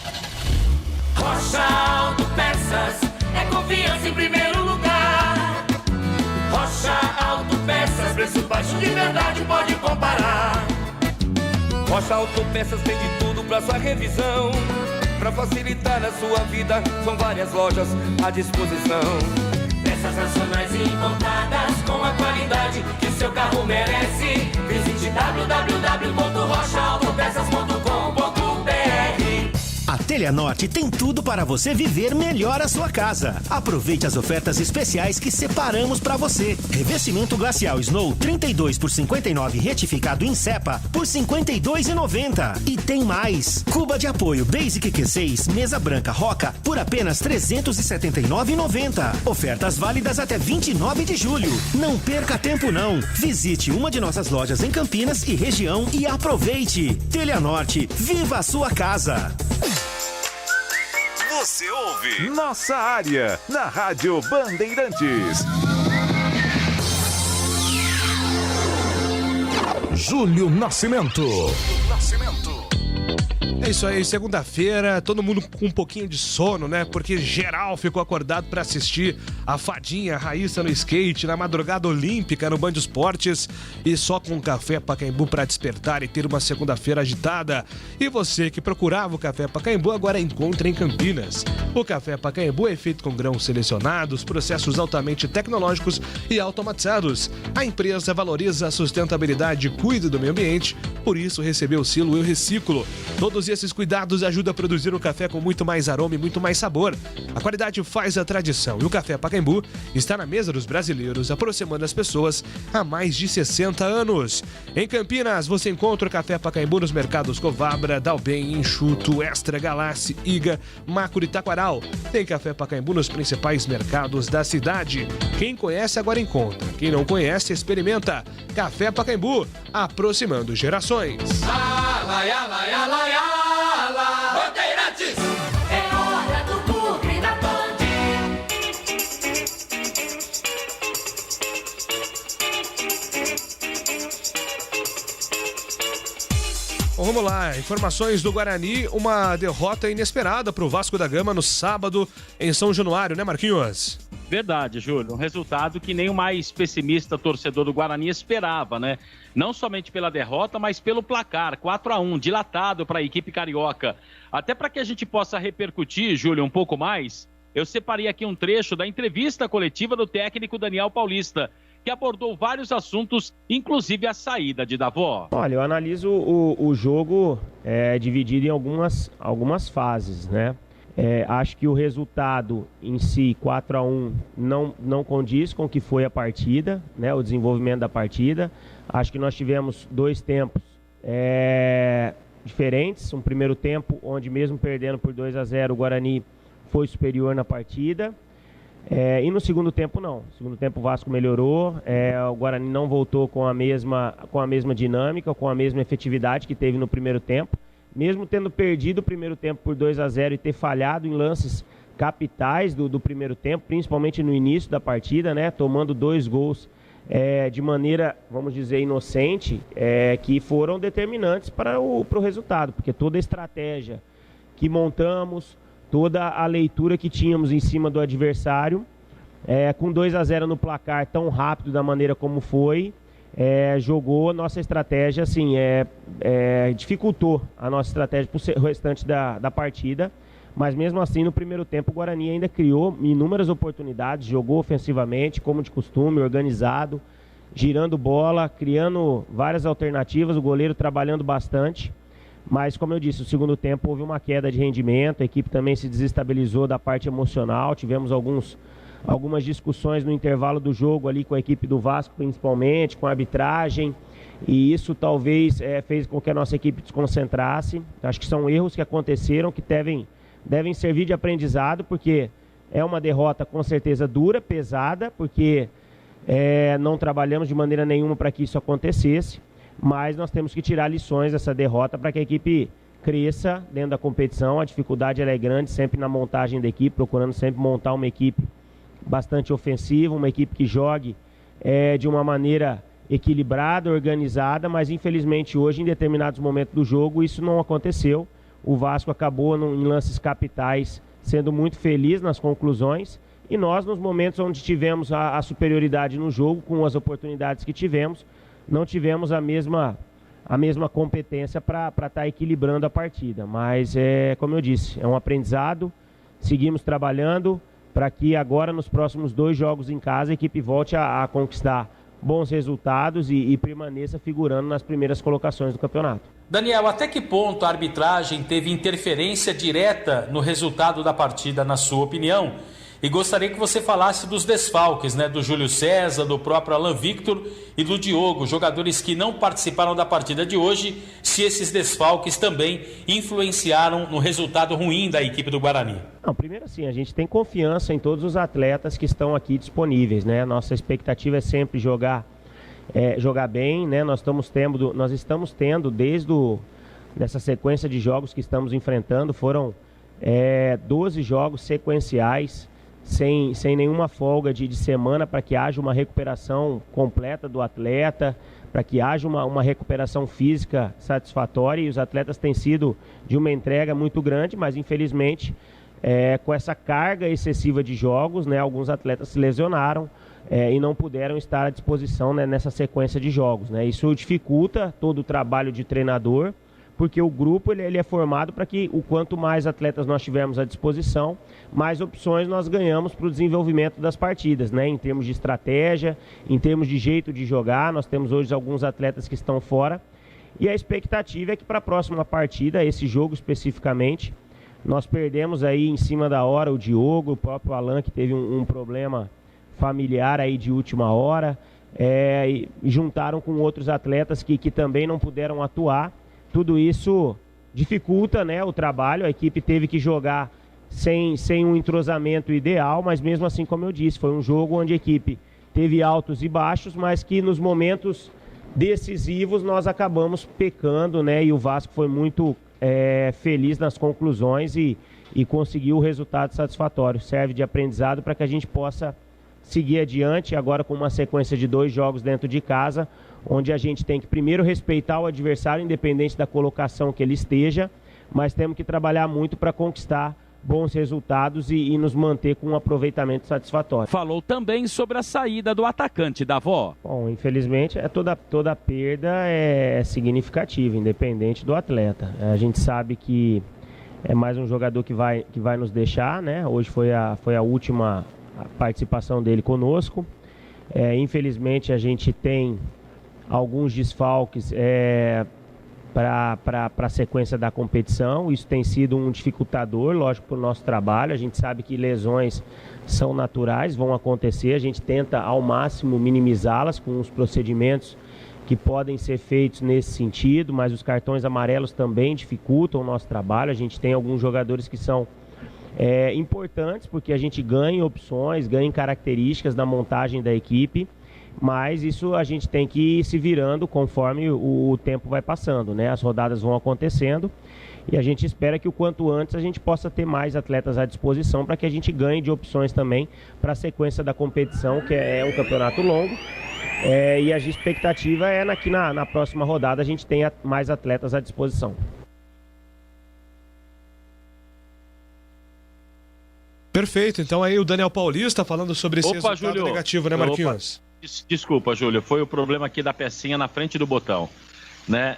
Rocha Autopeças é confiança em primeiro lugar. Rocha Autopeças, preço baixo de verdade, pode comparar. Rocha Autopeças tem de tudo pra sua revisão. Pra facilitar a sua vida, são várias lojas à disposição. Peças nacionais e importadas com a qualidade que o seu carro merece. Visite www.rochaautopeças.com.br. A Telha Norte tem tudo para você viver melhor a sua casa. Aproveite as ofertas especiais que separamos para você. Revestimento glacial Snow 32 por 59 retificado em cepa por R$ 52,90. E tem mais. Cuba de apoio Basic Q6 mesa branca Roca por apenas R$ 379,90. Ofertas válidas até 29 de julho. Não perca tempo não. Visite uma de nossas lojas em Campinas e região e aproveite. Telha Norte, viva a sua casa. Você ouve Nossa Área, na Rádio Bandeirantes. Júlio Nascimento. É isso aí, segunda-feira, todo mundo com um pouquinho de sono, né? Porque geral ficou acordado para assistir a Fadinha, a Raíssa no skate, na madrugada olímpica no Band Esportes e só com Café Pacaembu para despertar e ter uma segunda-feira agitada. E você que procurava o Café Pacaembu agora encontra em Campinas. O Café Pacaembu é feito com grãos selecionados, processos altamente tecnológicos e automatizados. A empresa valoriza a sustentabilidade e cuida do meio ambiente, por isso recebeu o selo Eu Reciclo. Todos esses cuidados ajudam a produzir um café com muito mais aroma e muito mais sabor. A qualidade faz a tradição e o Café Pacaembu está na mesa dos brasileiros, aproximando as pessoas há mais de 60 anos. Em Campinas, você encontra o Café Pacaembu nos mercados Covabra, Dalben, Enxuto, Extra, Galassi, Iga, Macuri e Taquaral. Tem Café Pacaembu nos principais mercados da cidade. Quem conhece agora encontra, quem não conhece experimenta. Café Pacaembu, aproximando gerações. Bandeirantes, é hora do Bugre na Band. Bom, vamos lá, informações do Guarani, uma derrota inesperada para o Vasco da Gama no sábado em São Januário, né, Marquinhos? Verdade, Júlio. Um resultado que nem o mais pessimista torcedor do Guarani esperava, né? Não somente pela derrota, mas pelo placar, 4-1, dilatado para a equipe carioca. Até para que a gente possa repercutir, Júlio, um pouco mais, eu separei aqui um trecho da entrevista coletiva do técnico Daniel Paulista, que abordou vários assuntos, inclusive a saída de Davó. Olha, eu analiso o jogo dividido em algumas fases, né? Acho que o resultado em si, 4-1, não condiz com o que foi a partida, né? O desenvolvimento da partida. Acho que nós tivemos dois tempos diferentes. Um primeiro tempo onde, mesmo perdendo por 2-0, o Guarani foi superior na partida. E no segundo tempo não. No segundo tempo o Vasco melhorou, o Guarani não voltou com a mesma dinâmica, com a mesma efetividade que teve no primeiro tempo. Mesmo tendo perdido o primeiro tempo por 2-0 e ter falhado em lances capitais do primeiro tempo, principalmente no início da partida, né? Tomando 2 gols de maneira, vamos dizer, inocente, que foram determinantes para o resultado, porque toda a estratégia que montamos, toda a leitura que tínhamos em cima do adversário, com 2-0 no placar tão rápido da maneira como foi, jogou nossa estratégia, assim, dificultou a nossa estratégia para o restante da partida, mas mesmo assim no primeiro tempo o Guarani ainda criou inúmeras oportunidades, jogou ofensivamente, como de costume, organizado, girando bola, criando várias alternativas, o goleiro trabalhando bastante, mas como eu disse, no segundo tempo houve uma queda de rendimento, a equipe também se desestabilizou da parte emocional, tivemos algumas discussões no intervalo do jogo ali com a equipe do Vasco, principalmente, com a arbitragem, e isso talvez fez com que a nossa equipe desconcentrasse. Acho que são erros que aconteceram, que devem servir de aprendizado, porque é uma derrota com certeza dura, pesada, porque não trabalhamos de maneira nenhuma para que isso acontecesse, mas nós temos que tirar lições dessa derrota para que a equipe cresça dentro da competição. A dificuldade ela é grande, sempre na montagem da equipe, procurando sempre montar uma equipe bastante ofensiva, uma equipe que jogue de uma maneira equilibrada, organizada, mas infelizmente hoje, em determinados momentos do jogo, isso não aconteceu. O Vasco acabou em lances capitais sendo muito feliz nas conclusões, e nós, nos momentos onde tivemos a superioridade no jogo, com as oportunidades que tivemos, não tivemos a mesma competência para estar equilibrando a partida. Mas, como eu disse, é um aprendizado, seguimos trabalhando para que agora, nos próximos 2 jogos em casa, a equipe volte a conquistar bons resultados e permaneça figurando nas primeiras colocações do campeonato. Daniel, até que ponto a arbitragem teve interferência direta no resultado da partida, na sua opinião? E gostaria que você falasse dos desfalques, né? Do Júlio César, do próprio Alan Victor e do Diogo, jogadores que não participaram da partida de hoje, se esses desfalques também influenciaram no resultado ruim da equipe do Guarani. Não, primeiro assim, a gente tem confiança em todos os atletas que estão aqui disponíveis, né? Nossa expectativa é sempre jogar bem, né? Nós estamos tendo desde dessa sequência de jogos que estamos enfrentando, foram 12 jogos sequenciais, sem nenhuma folga de semana, para que haja uma recuperação completa do atleta, para que haja uma recuperação física satisfatória, e os atletas têm sido de uma entrega muito grande, mas infelizmente com essa carga excessiva de jogos, né, alguns atletas se lesionaram e não puderam estar à disposição, né, nessa sequência de jogos, né. Isso dificulta todo o trabalho de treinador, porque o grupo ele é formado para que o quanto mais atletas nós tivermos à disposição, mais opções nós ganhamos para o desenvolvimento das partidas, né? Em termos de estratégia, em termos de jeito de jogar. Nós temos hoje alguns atletas que estão fora, e a expectativa é que para a próxima partida, esse jogo especificamente, nós perdemos aí em cima da hora o Diogo, o próprio Alan, que teve um problema familiar aí de última hora, e juntaram com outros atletas que também não puderam atuar. Tudo isso dificulta, né, o trabalho. A equipe teve que jogar sem um entrosamento ideal, mas mesmo assim, como eu disse, foi um jogo onde a equipe teve altos e baixos, mas que nos momentos decisivos nós acabamos pecando, né, e o Vasco foi muito feliz nas conclusões e conseguiu o resultado satisfatório. Serve de aprendizado para que a gente possa seguir adiante, agora com uma sequência de 2 jogos dentro de casa, onde a gente tem que primeiro respeitar o adversário, independente da colocação que ele esteja, mas temos que trabalhar muito para conquistar bons resultados e nos manter com um aproveitamento satisfatório. Falou também sobre a saída do atacante Davó. Bom, infelizmente toda perda é significativa, independente do atleta. A gente sabe que é mais um jogador que vai nos deixar, né? Hoje foi a última participação dele conosco. Infelizmente a gente tem alguns desfalques para a sequência da competição. Isso tem sido um dificultador, lógico, para o nosso trabalho. A gente sabe que lesões são naturais, vão acontecer. A gente tenta ao máximo minimizá-las com os procedimentos que podem ser feitos nesse sentido, mas os cartões amarelos também dificultam o nosso trabalho. A gente tem alguns jogadores que são importantes, porque a gente ganha opções, ganha características da montagem da equipe, mas isso a gente tem que ir se virando conforme o tempo vai passando, né? As rodadas vão acontecendo e a gente espera que o quanto antes a gente possa ter mais atletas à disposição para que a gente ganhe de opções também para a sequência da competição, que é um campeonato longo, e a expectativa é que na próxima rodada a gente tenha mais atletas à disposição. Perfeito, então aí o Daniel Paulista falando sobre esse resultado Júlio. negativo, né, Marquinhos? Desculpa, Júlio, foi o problema aqui da pecinha na frente do botão, né?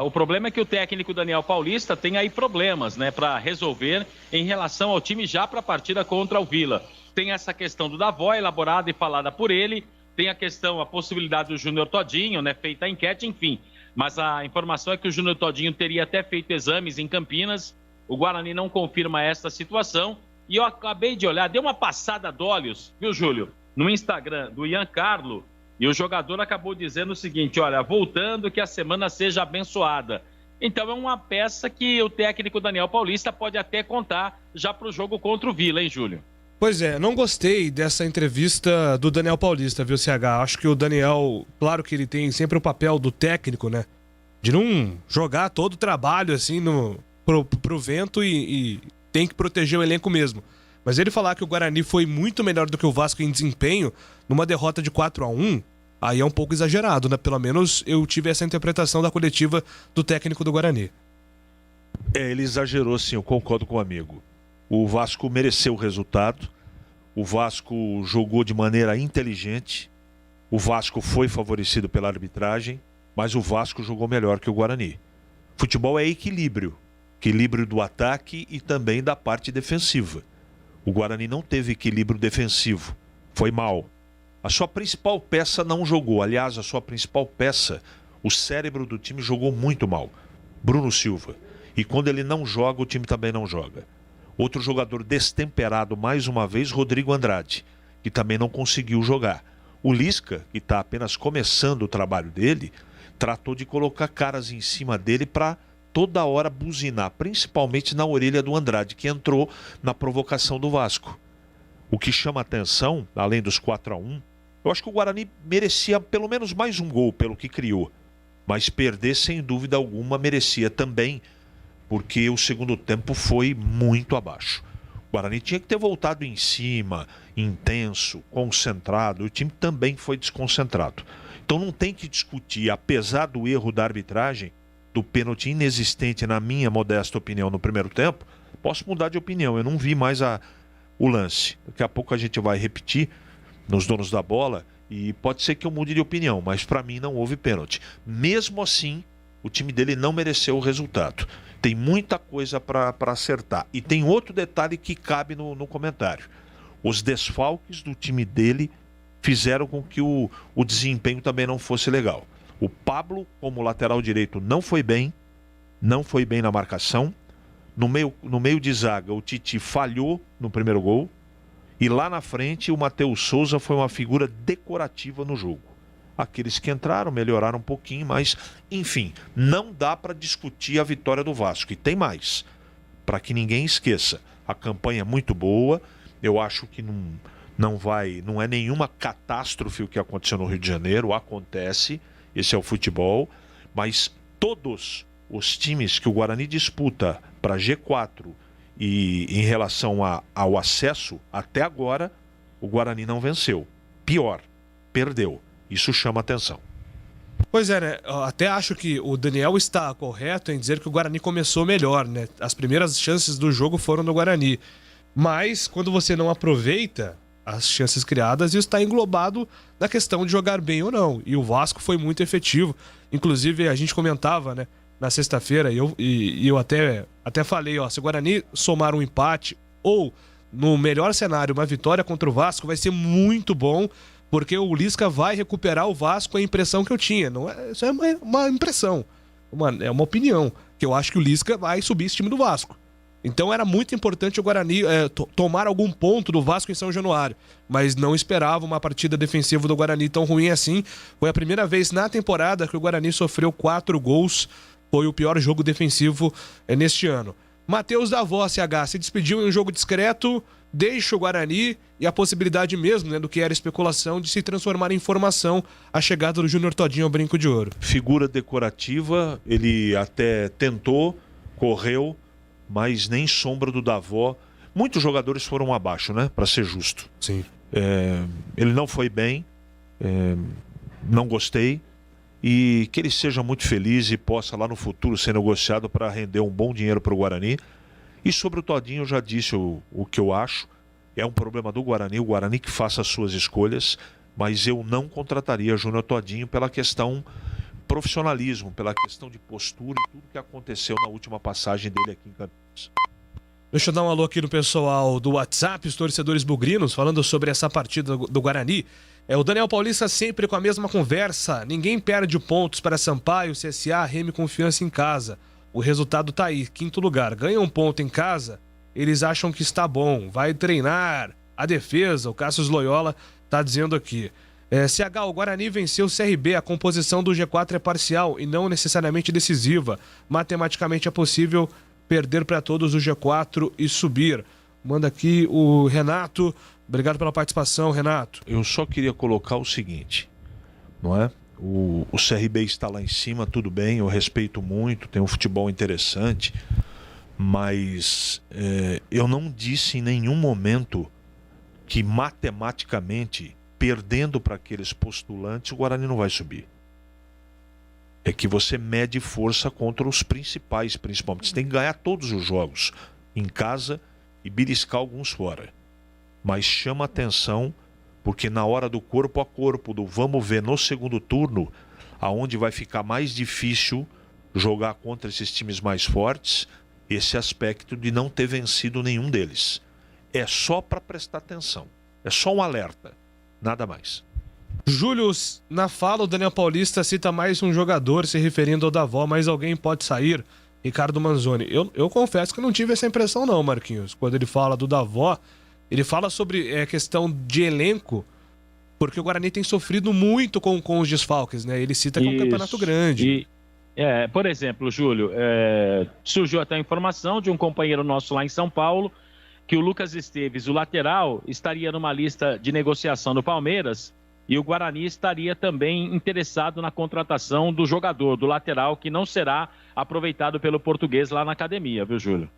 O problema é que o técnico Daniel Paulista tem aí problemas, né, para resolver em relação ao time já para a partida contra o Vila. Tem essa questão do Davó, elaborada e falada por ele, tem a possibilidade do Júnior Todinho, né, feita a enquete, enfim. Mas a informação é que o Júnior Todinho teria até feito exames em Campinas, o Guarani não confirma esta situação. E eu acabei de olhar, dei uma passada de olhos, viu, Júlio, no Instagram do Ian Carlo, e o jogador acabou dizendo o seguinte: olha, voltando, que a semana seja abençoada. Então é uma peça que o técnico Daniel Paulista pode até contar já para o jogo contra o Vila, hein, Júlio? Pois é, não gostei dessa entrevista do Daniel Paulista, viu, CH? Acho que o Daniel, claro que ele tem sempre o papel do técnico, né? De não jogar todo o trabalho assim pro vento e tem que proteger o elenco mesmo. Mas ele falar que o Guarani foi muito melhor do que o Vasco em desempenho numa derrota de 4-1, aí é um pouco exagerado, né? Pelo menos eu tive essa interpretação da coletiva do técnico do Guarani. Ele exagerou sim, eu concordo com o amigo. O Vasco mereceu o resultado, o Vasco jogou de maneira inteligente, o Vasco foi favorecido pela arbitragem, mas o Vasco jogou melhor que o Guarani. Futebol é equilíbrio do ataque e também da parte defensiva. O Guarani não teve equilíbrio defensivo, foi mal. A sua principal peça não jogou, aliás, a sua principal peça, o cérebro do time jogou muito mal, Bruno Silva. E quando ele não joga, o time também não joga. Outro jogador destemperado, mais uma vez, Rodrigo Andrade, que também não conseguiu jogar. O Lisca, que está apenas começando o trabalho dele, tratou de colocar caras em cima dele para toda hora buzinar, principalmente na orelha do Andrade, que entrou na provocação do Vasco. O que chama atenção, além dos 4-1, eu acho que o Guarani merecia pelo menos mais um gol pelo que criou. Mas perder, sem dúvida alguma, merecia também, porque o segundo tempo foi muito abaixo. O Guarani tinha que ter voltado em cima, intenso, concentrado. O time também foi desconcentrado. Então não tem que discutir, apesar do erro da arbitragem, do pênalti inexistente, na minha modesta opinião, no primeiro tempo, posso mudar de opinião. Eu não vi mais o lance. Daqui a pouco a gente vai repetir nos donos da bola e pode ser que eu mude de opinião, mas para mim não houve pênalti. Mesmo assim, o time dele não mereceu o resultado. Tem muita coisa para acertar. E tem outro detalhe que cabe no comentário. Os desfalques do time dele fizeram com que o desempenho também não fosse legal. O Pablo, como lateral direito, não foi bem na marcação. No meio de zaga, o Titi falhou no primeiro gol. E lá na frente, o Matheus Souza foi uma figura decorativa no jogo. Aqueles que entraram melhoraram um pouquinho, mas, enfim, não dá para discutir a vitória do Vasco. E tem mais, para que ninguém esqueça. A campanha é muito boa. Eu acho que não é nenhuma catástrofe o que aconteceu no Rio de Janeiro. Acontece, esse é o futebol. Mas todos os times que o Guarani disputa para G4 e em relação ao acesso, até agora, o Guarani não venceu. Pior, perdeu. Isso chama atenção. Pois é, né? Eu até acho que o Daniel está correto em dizer que o Guarani começou melhor, né? As primeiras chances do jogo foram do Guarani. Mas, quando você não aproveita as chances criadas, isso está englobado na questão de jogar bem ou não. E o Vasco foi muito efetivo. Inclusive, a gente comentava, né? Na sexta-feira, e eu até falei, ó, se o Guarani somar um empate ou, no melhor cenário, uma vitória contra o Vasco, vai ser muito bom, porque o Lisca vai recuperar o Vasco, a impressão que eu tinha. Não é, isso é uma impressão, é uma opinião, que eu acho que o Lisca vai subir esse time do Vasco. Então era muito importante o Guarani tomar algum ponto do Vasco em São Januário, mas não esperava uma partida defensiva do Guarani tão ruim assim. Foi a primeira vez na temporada que o Guarani sofreu 4 gols. Foi o pior jogo defensivo neste ano. Matheus Davó, CH, se despediu em um jogo discreto, deixa o Guarani e a possibilidade mesmo, né, do que era especulação, de se transformar em informação a chegada do Júnior Todinho ao Brinco de Ouro. Figura decorativa, ele até tentou, correu, mas nem sombra do Davó. Muitos jogadores foram abaixo, né, para ser justo. Sim. Ele não foi bem, não gostei. E que ele seja muito feliz e possa lá no futuro ser negociado para render um bom dinheiro para o Guarani. E sobre o Todinho eu já disse o que eu acho. É um problema do Guarani, o Guarani que faça as suas escolhas, mas eu não contrataria Júnior Todinho pela questão profissionalismo, pela questão de postura e tudo que aconteceu na última passagem dele aqui em Campinas. Deixa eu dar um alô aqui no pessoal do WhatsApp, os torcedores bugrinos, falando sobre essa partida do Guarani. O Daniel Paulista sempre com a mesma conversa. Ninguém perde pontos para Sampaio, CSA, Remy Confiança em casa. O resultado tá aí, 5º lugar. Ganha um ponto em casa, eles acham que está bom. Vai treinar a defesa, o Cassius Loyola tá dizendo aqui. CH, o Guarani venceu o CRB, a composição do G4 é parcial e não necessariamente decisiva. Matematicamente é possível perder para todos o G4 e subir. Manda aqui o Renato. Obrigado pela participação, Renato. Eu só queria colocar o seguinte, não é? O CRB está lá em cima, tudo bem, eu respeito muito, tem um futebol interessante, mas eu não disse em nenhum momento que matematicamente, perdendo para aqueles postulantes, o Guarani não vai subir. É que você mede força contra os principais, principalmente. Você tem que ganhar todos os jogos em casa e beliscar alguns fora. Mas chama atenção, porque na hora do corpo a corpo, do vamos ver no segundo turno, aonde vai ficar mais difícil jogar contra esses times mais fortes, esse aspecto de não ter vencido nenhum deles. É só para prestar atenção. É só um alerta. Nada mais. Júlio, na fala, o Daniel Paulista cita mais um jogador se referindo ao Davó, mas alguém pode sair? Ricardo Manzoni. Eu confesso que não tive essa impressão não, Marquinhos. Quando ele fala do Davó, ele fala sobre questão de elenco, porque o Guarani tem sofrido muito com os desfalques, né? Ele cita que é um campeonato grande. Por exemplo, Júlio, surgiu até a informação de um companheiro nosso lá em São Paulo, que o Lucas Esteves, o lateral, estaria numa lista de negociação do Palmeiras e o Guarani estaria também interessado na contratação do jogador, do lateral, que não será aproveitado pelo Português lá na academia, viu, Júlio?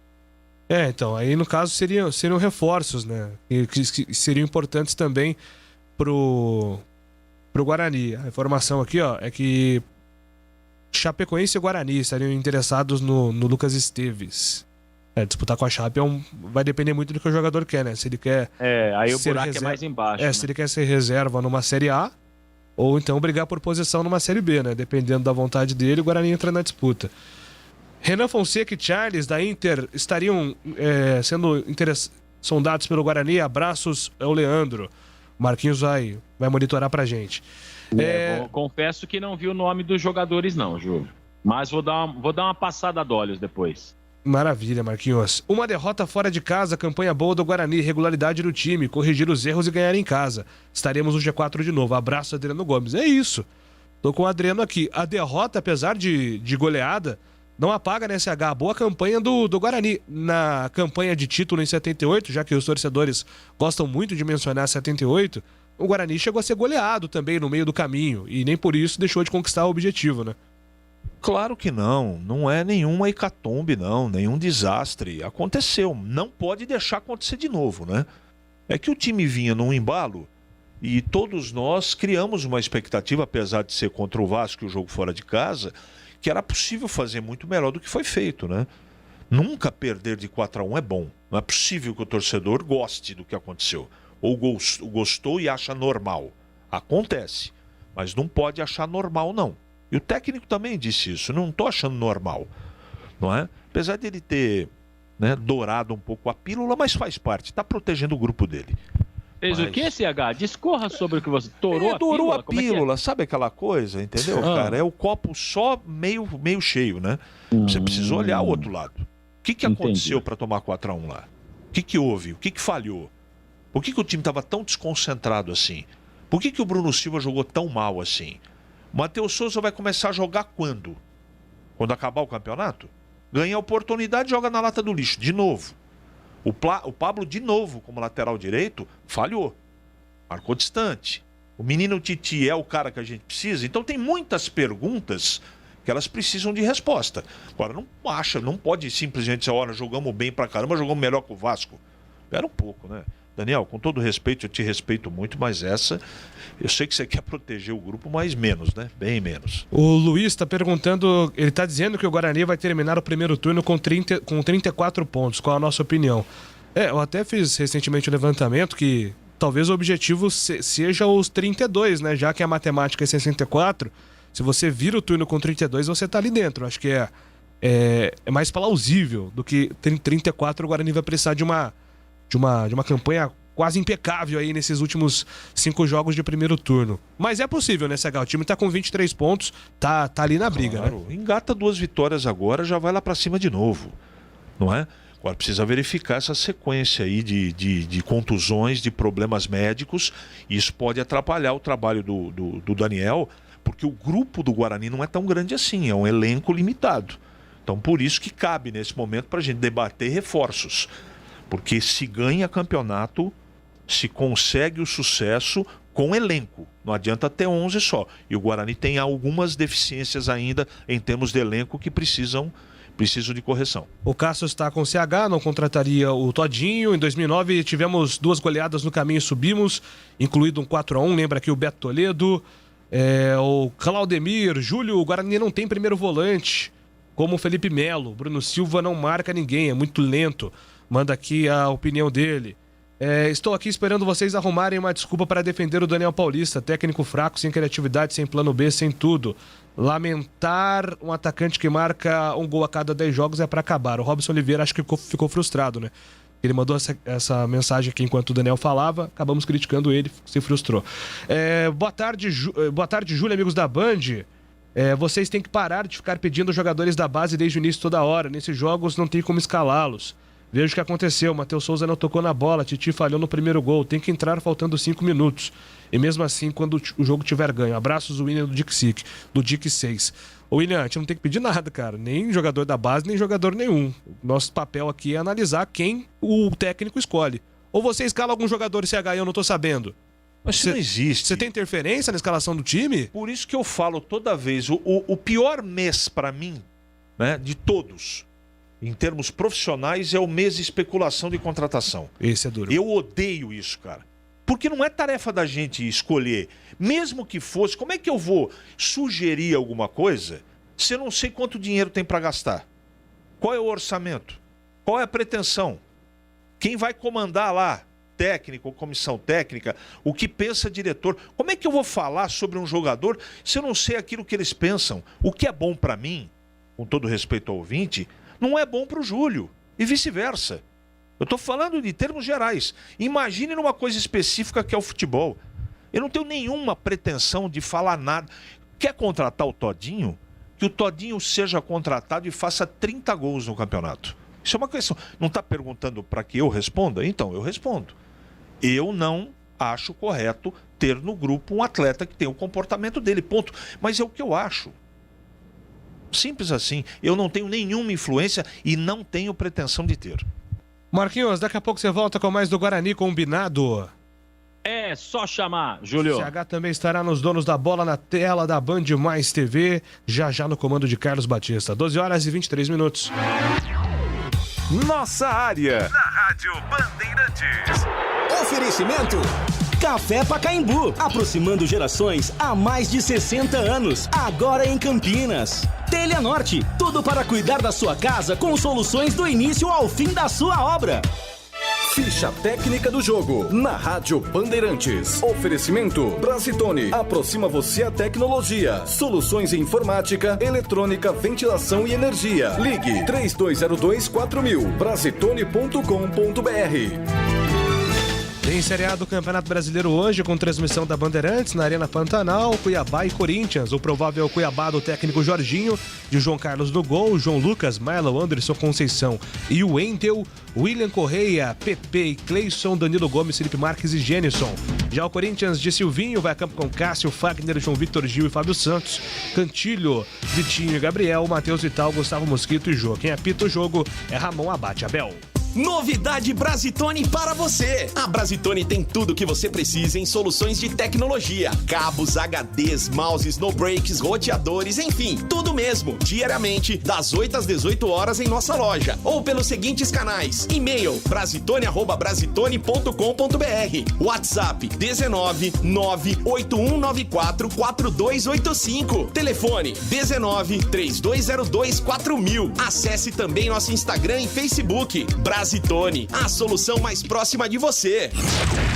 Então, aí no caso seriam reforços, né? Que seriam importantes também pro pro Guarani. A informação aqui, ó, é que Chapecoense e Guarani estariam interessados no Lucas Esteves. Disputar com a Chape vai depender muito do que o jogador quer, né? Se ele quer aí o buraco é mais embaixo. Se ele quer ser reserva numa Série A, ou então brigar por posição numa Série B, né? Dependendo da vontade dele, o Guarani entra na disputa. Renan Fonseca e Charles, da Inter, estariam sendo sondados pelo Guarani. Abraços ao Leandro. Marquinhos vai monitorar pra gente. Confesso que não vi o nome dos jogadores não, Júlio. Mas vou dar uma passada de olhos depois. Maravilha, Marquinhos. Uma derrota fora de casa, campanha boa do Guarani, regularidade do time, corrigir os erros e ganhar em casa. Estaremos no G4 de novo. Abraço, Adriano Gomes. É isso. Tô com o Adriano aqui. A derrota, apesar de goleada, não apaga na SH. A boa campanha do Guarani. Na campanha de título em 78, já que os torcedores gostam muito de mencionar 78, o Guarani chegou a ser goleado também no meio do caminho. E nem por isso deixou de conquistar o objetivo, né? Claro que não é nenhuma hecatombe, não, nenhum desastre. Aconteceu, não pode deixar acontecer de novo, né? É que o time vinha num embalo e todos nós criamos uma expectativa, apesar de ser contra o Vasco e o jogo fora de casa, que era possível fazer muito melhor do que foi feito, né? Nunca perder de 4-1 é bom. Não é possível que o torcedor goste do que aconteceu. Ou gostou e acha normal. Acontece, mas não pode achar normal, não. E o técnico também disse isso, não estou achando normal, não é? Apesar dele ter dourado um pouco a pílula, mas faz parte, está protegendo o grupo dele. Fez o que, CH? Discorra sobre o que você... Dourou a pílula, sabe aquela coisa, entendeu, cara? É o copo só meio cheio, né? Você precisa olhar o outro lado. O que aconteceu para tomar 4-1 lá? O que houve? O que falhou? Por que o time estava tão desconcentrado assim? Por que o Bruno Silva jogou tão mal assim? Matheus Souza vai começar a jogar quando? Quando acabar o campeonato? Ganha a oportunidade e joga na lata do lixo, de novo. O Pablo, de novo, como lateral direito, falhou. Marcou distante. O menino Titi é o cara que a gente precisa? Então tem muitas perguntas que elas precisam de resposta. Agora, não pode simplesmente dizer, olha, jogamos bem pra caramba, jogamos melhor que o Vasco. Espera um pouco, né? Daniel, com todo respeito, eu te respeito muito, mas eu sei que você quer proteger o grupo, mas menos, né? Bem menos. O Luiz está perguntando, ele está dizendo que o Guarani vai terminar o primeiro turno com 34 pontos. Qual a nossa opinião? Eu até fiz recentemente um levantamento que talvez o objetivo seja os 32, né? Já que a matemática é 64, se você vira o turno com 32, você está ali dentro. Acho que é mais plausível do que 34, o Guarani vai precisar de uma campanha quase impecável aí nesses últimos 5 jogos de primeiro turno. Mas é possível, né, CH? O time tá com 23 pontos, tá ali na briga, claro, né? Engata 2 vitórias agora, já vai lá pra cima de novo, não é? Agora precisa verificar essa sequência aí de contusões, de problemas médicos. Isso pode atrapalhar o trabalho do Daniel, porque o grupo do Guarani não é tão grande assim, é um elenco limitado. Então por isso que cabe nesse momento pra gente debater reforços. Porque se ganha campeonato, se consegue o sucesso com elenco. Não adianta ter 11 só. E o Guarani tem algumas deficiências ainda em termos de elenco que precisam de correção. O Cássio está com o CH, não contrataria o Todinho. Em 2009 tivemos 2 goleadas no caminho e subimos, incluído um 4-1. Lembra aqui o Beto Toledo, o Claudemir, Júlio. O Guarani não tem primeiro volante, como o Felipe Melo. Bruno Silva não marca ninguém, é muito lento. Manda aqui a opinião dele. Estou aqui esperando vocês arrumarem uma desculpa para defender o Daniel Paulista. Técnico fraco, sem criatividade, sem plano B, sem tudo. Lamentar um atacante que marca um gol a cada 10 jogos é para acabar. O Robson Oliveira acho que ficou frustrado, né? Ele mandou essa mensagem aqui enquanto o Daniel falava. Acabamos criticando ele, se frustrou. Boa tarde, Júlio, amigos da Band. Vocês têm que parar de ficar pedindo os jogadores da base desde o início toda hora. Nesses jogos não tem como escalá-los. Veja o que aconteceu, Matheus Souza não tocou na bola, Titi falhou no primeiro gol, tem que entrar faltando 5 minutos. E mesmo assim, quando o jogo tiver ganho. Abraços, William do Dick 6. Ô William, a gente não tem que pedir nada, cara, nem jogador da base, nem jogador nenhum. Nosso papel aqui é analisar quem o técnico escolhe. Ou você escala algum jogador CH e eu não tô sabendo? Mas isso não existe. Você tem interferência na escalação do time? Por isso que eu falo toda vez, o pior mês pra mim, né, de todos... Em termos profissionais, é o mês de especulação de contratação. Esse é duro. Eu odeio isso, cara. Porque não é tarefa da gente escolher. Mesmo que fosse, como é que eu vou sugerir alguma coisa se eu não sei quanto dinheiro tem para gastar? Qual é o orçamento? Qual é a pretensão? Quem vai comandar lá? Técnico, comissão técnica, o que pensa diretor? Como é que eu vou falar sobre um jogador se eu não sei aquilo que eles pensam? O que é bom para mim, com todo respeito ao ouvinte, não é bom para o Júlio e vice-versa. Eu estou falando de termos gerais. Imagine numa coisa específica que é o futebol. Eu não tenho nenhuma pretensão de falar nada. Quer contratar o Todinho? Que o Todinho seja contratado e faça 30 gols no campeonato. Isso é uma questão. Não está perguntando para que eu responda? Então, eu respondo. Eu não acho correto ter no grupo um atleta que tem o comportamento dele, ponto. Mas é o que eu acho. Simples assim. Eu não tenho nenhuma influência e não tenho pretensão de ter. Marquinhos, daqui a pouco você volta com mais do Guarani combinado. É só chamar, Júlio. CH também estará nos Donos da Bola na tela da Band Mais TV, já no comando de Carlos Batista. 12 horas e 23 minutos. Nossa área, na Rádio Bandeirantes. Oferecimento Café Pacaembu, aproximando gerações há mais de 60 anos, agora em Campinas. Telha Norte, tudo para cuidar da sua casa com soluções do início ao fim da sua obra. Ficha técnica do jogo, na Rádio Bandeirantes. Oferecimento Brasitone, aproxima você a tecnologia. Soluções em informática, eletrônica, ventilação e energia. Ligue 3202-4000, brasitone.com.br. Tem Série A do Campeonato Brasileiro hoje, com transmissão da Bandeirantes na Arena Pantanal, Cuiabá e Corinthians. O provável Cuiabá do técnico Jorginho, de João Carlos no gol, João Lucas, Marlon, Anderson Conceição e o Wendel, William Correia, Pepe e Cleison, Danilo Gomes, Felipe Marques e Gênison. Já o Corinthians de Silvinho vai a campo com Cássio, Fagner, João Vitor Gil e Fábio Santos, Cantilho, Vitinho e Gabriel, Matheus Vital, Gustavo Mosquito e Jô. Quem apita o jogo é Ramon Abate Abel. Novidade Brasitone para você. A Brasitone tem tudo que você precisa em soluções de tecnologia. Cabos, HDs, mouses, no breaks, roteadores, enfim, tudo mesmo. Diariamente, das 8 às 18 horas em nossa loja. Ou pelos seguintes canais. E-mail brasitone@brasitone.com.br. WhatsApp 19 98194 4285. Telefone 19 3202 4000. Acesse também nosso Instagram e Facebook. Brasitone, a solução mais próxima de você.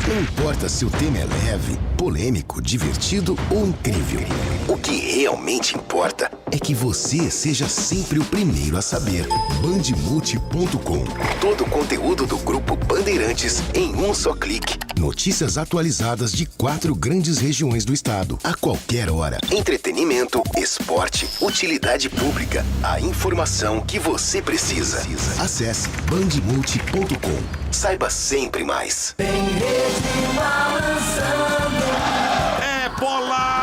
Não importa se o tema é leve, polêmico, divertido ou incrível. O que realmente importa é que você seja sempre o primeiro a saber. Bandemulti.com. Todo o conteúdo do Grupo Bandeirantes em um só clique. Notícias atualizadas de 4 grandes regiões do estado. A qualquer hora. Entretenimento, esporte, utilidade pública. A informação que você precisa. Acesse bandemulti.com. Saiba sempre mais. É bola!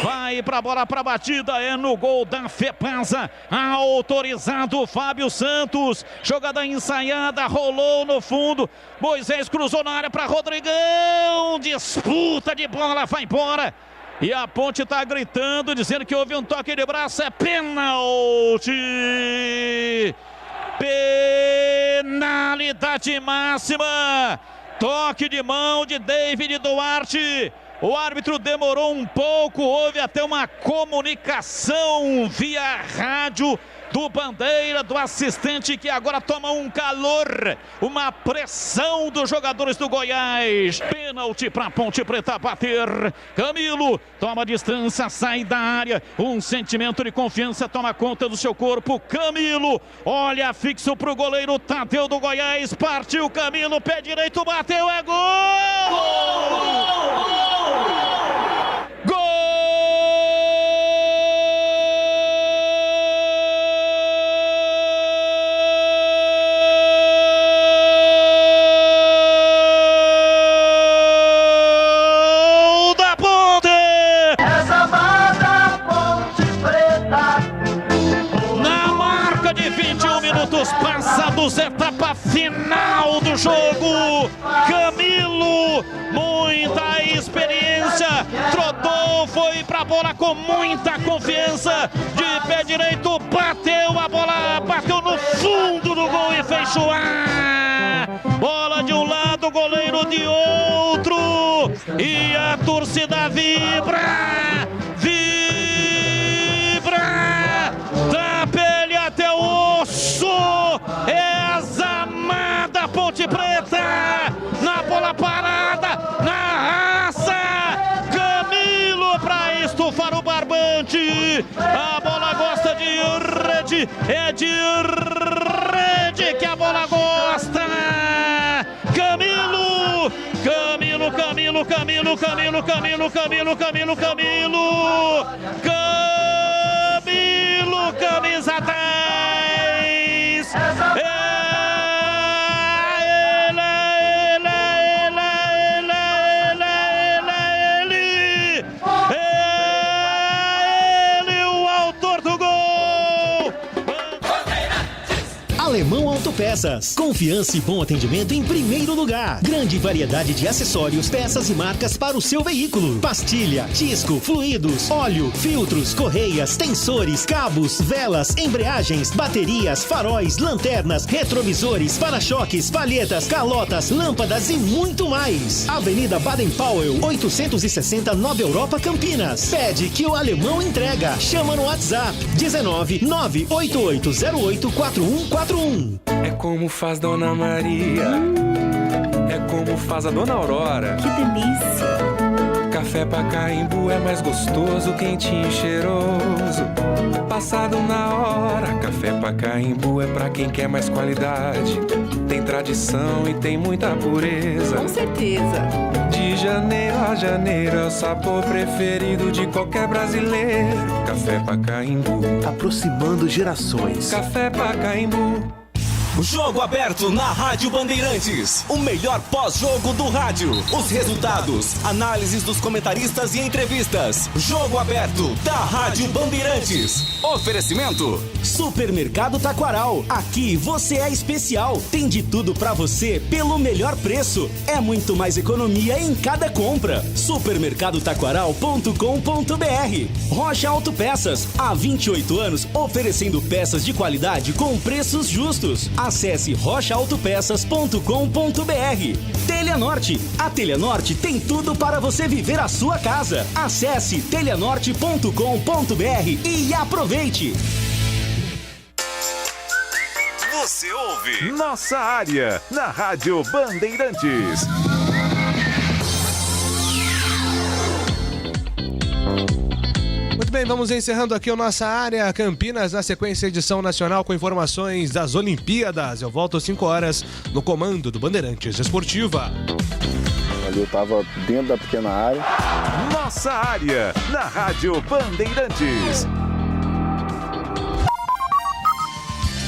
Vai pra bola, pra batida, é no gol da Fepasa. Autorizado Fábio Santos. Jogada ensaiada, rolou no fundo. Moisés cruzou na área pra Rodrigão. Disputa de bola, vai embora. E a Ponte tá gritando, dizendo que houve um toque de braço. É pênalti! Penalidade máxima. Toque de mão de David Duarte. O árbitro demorou um pouco, houve até uma comunicação via rádio do Bandeira, do assistente, que agora toma um calor, uma pressão dos jogadores do Goiás. Pênalti para Ponte Preta bater. Camilo toma distância, sai da área. Um sentimento de confiança toma conta do seu corpo. Camilo olha fixo pro goleiro Tadeu do Goiás. Partiu Camilo, pé direito, bateu, é gol! Gol! Passados, etapa final do jogo. Camilo, muita experiência, trotou, foi pra bola com muita confiança, de pé direito, bateu a bola, bateu no fundo do gol e fez chuar. Bola de um lado, gol de outro. E a torcida vibra, vibra, da pele até o osso. É a zamada Ponte Preta, na bola parada, na raça. Camilo pra estufar o barbante. A bola gosta de rede, é de rede que a bola gosta. Camilo, Camilo, Camilo, Camilo, Camilo, Camilo, Camilo, Camilo, Camilo, Camilo, camisa 10. Alemão Autopeças. Confiança e bom atendimento em primeiro lugar. Grande variedade de acessórios, peças e marcas para o seu veículo. Pastilha, disco, fluidos, óleo, filtros, correias, tensores, cabos, velas, embreagens, baterias, faróis, lanternas, retrovisores, para-choques, palhetas, calotas, lâmpadas e muito mais. Avenida Baden-Powell, 860 Nova Europa, Campinas. Pede que o Alemão entrega. Chama no WhatsApp 19 98808 4141. É como faz Dona Maria, é como faz a Dona Aurora. Que delícia! Café Pacaembu é mais gostoso, quentinho e cheiroso. Passado na hora, Café Pacaembu é pra quem quer mais qualidade. Tem tradição e tem muita pureza. Com certeza. De janeiro a janeiro é o sabor preferido de qualquer brasileiro. Café Pacaembu, aproximando gerações. Café Pacaembu. Jogo aberto na Rádio Bandeirantes. O melhor pós-jogo do rádio. Os resultados, análises dos comentaristas e entrevistas. Jogo aberto da Rádio Bandeirantes. Oferecimento: Supermercado Taquaral. Aqui você é especial. Tem de tudo pra você pelo melhor preço. É muito mais economia em cada compra. Supermercadotaquaral.com.br. Rocha Autopeças. Há 28 anos oferecendo peças de qualidade com preços justos. Acesse rochaautopeças.com.br. Telhanorte. A Telhanorte tem tudo para você viver a sua casa. Acesse telhanorte.com.br e aproveite. Você ouve Nossa Área na Rádio Bandeirantes. Muito bem, vamos encerrando aqui a nossa área Campinas, na sequência edição nacional com informações das Olimpíadas. Eu volto às 5 horas no comando do Bandeirantes Esportiva. Ali eu estava dentro da pequena área. Nossa Área na Rádio Bandeirantes.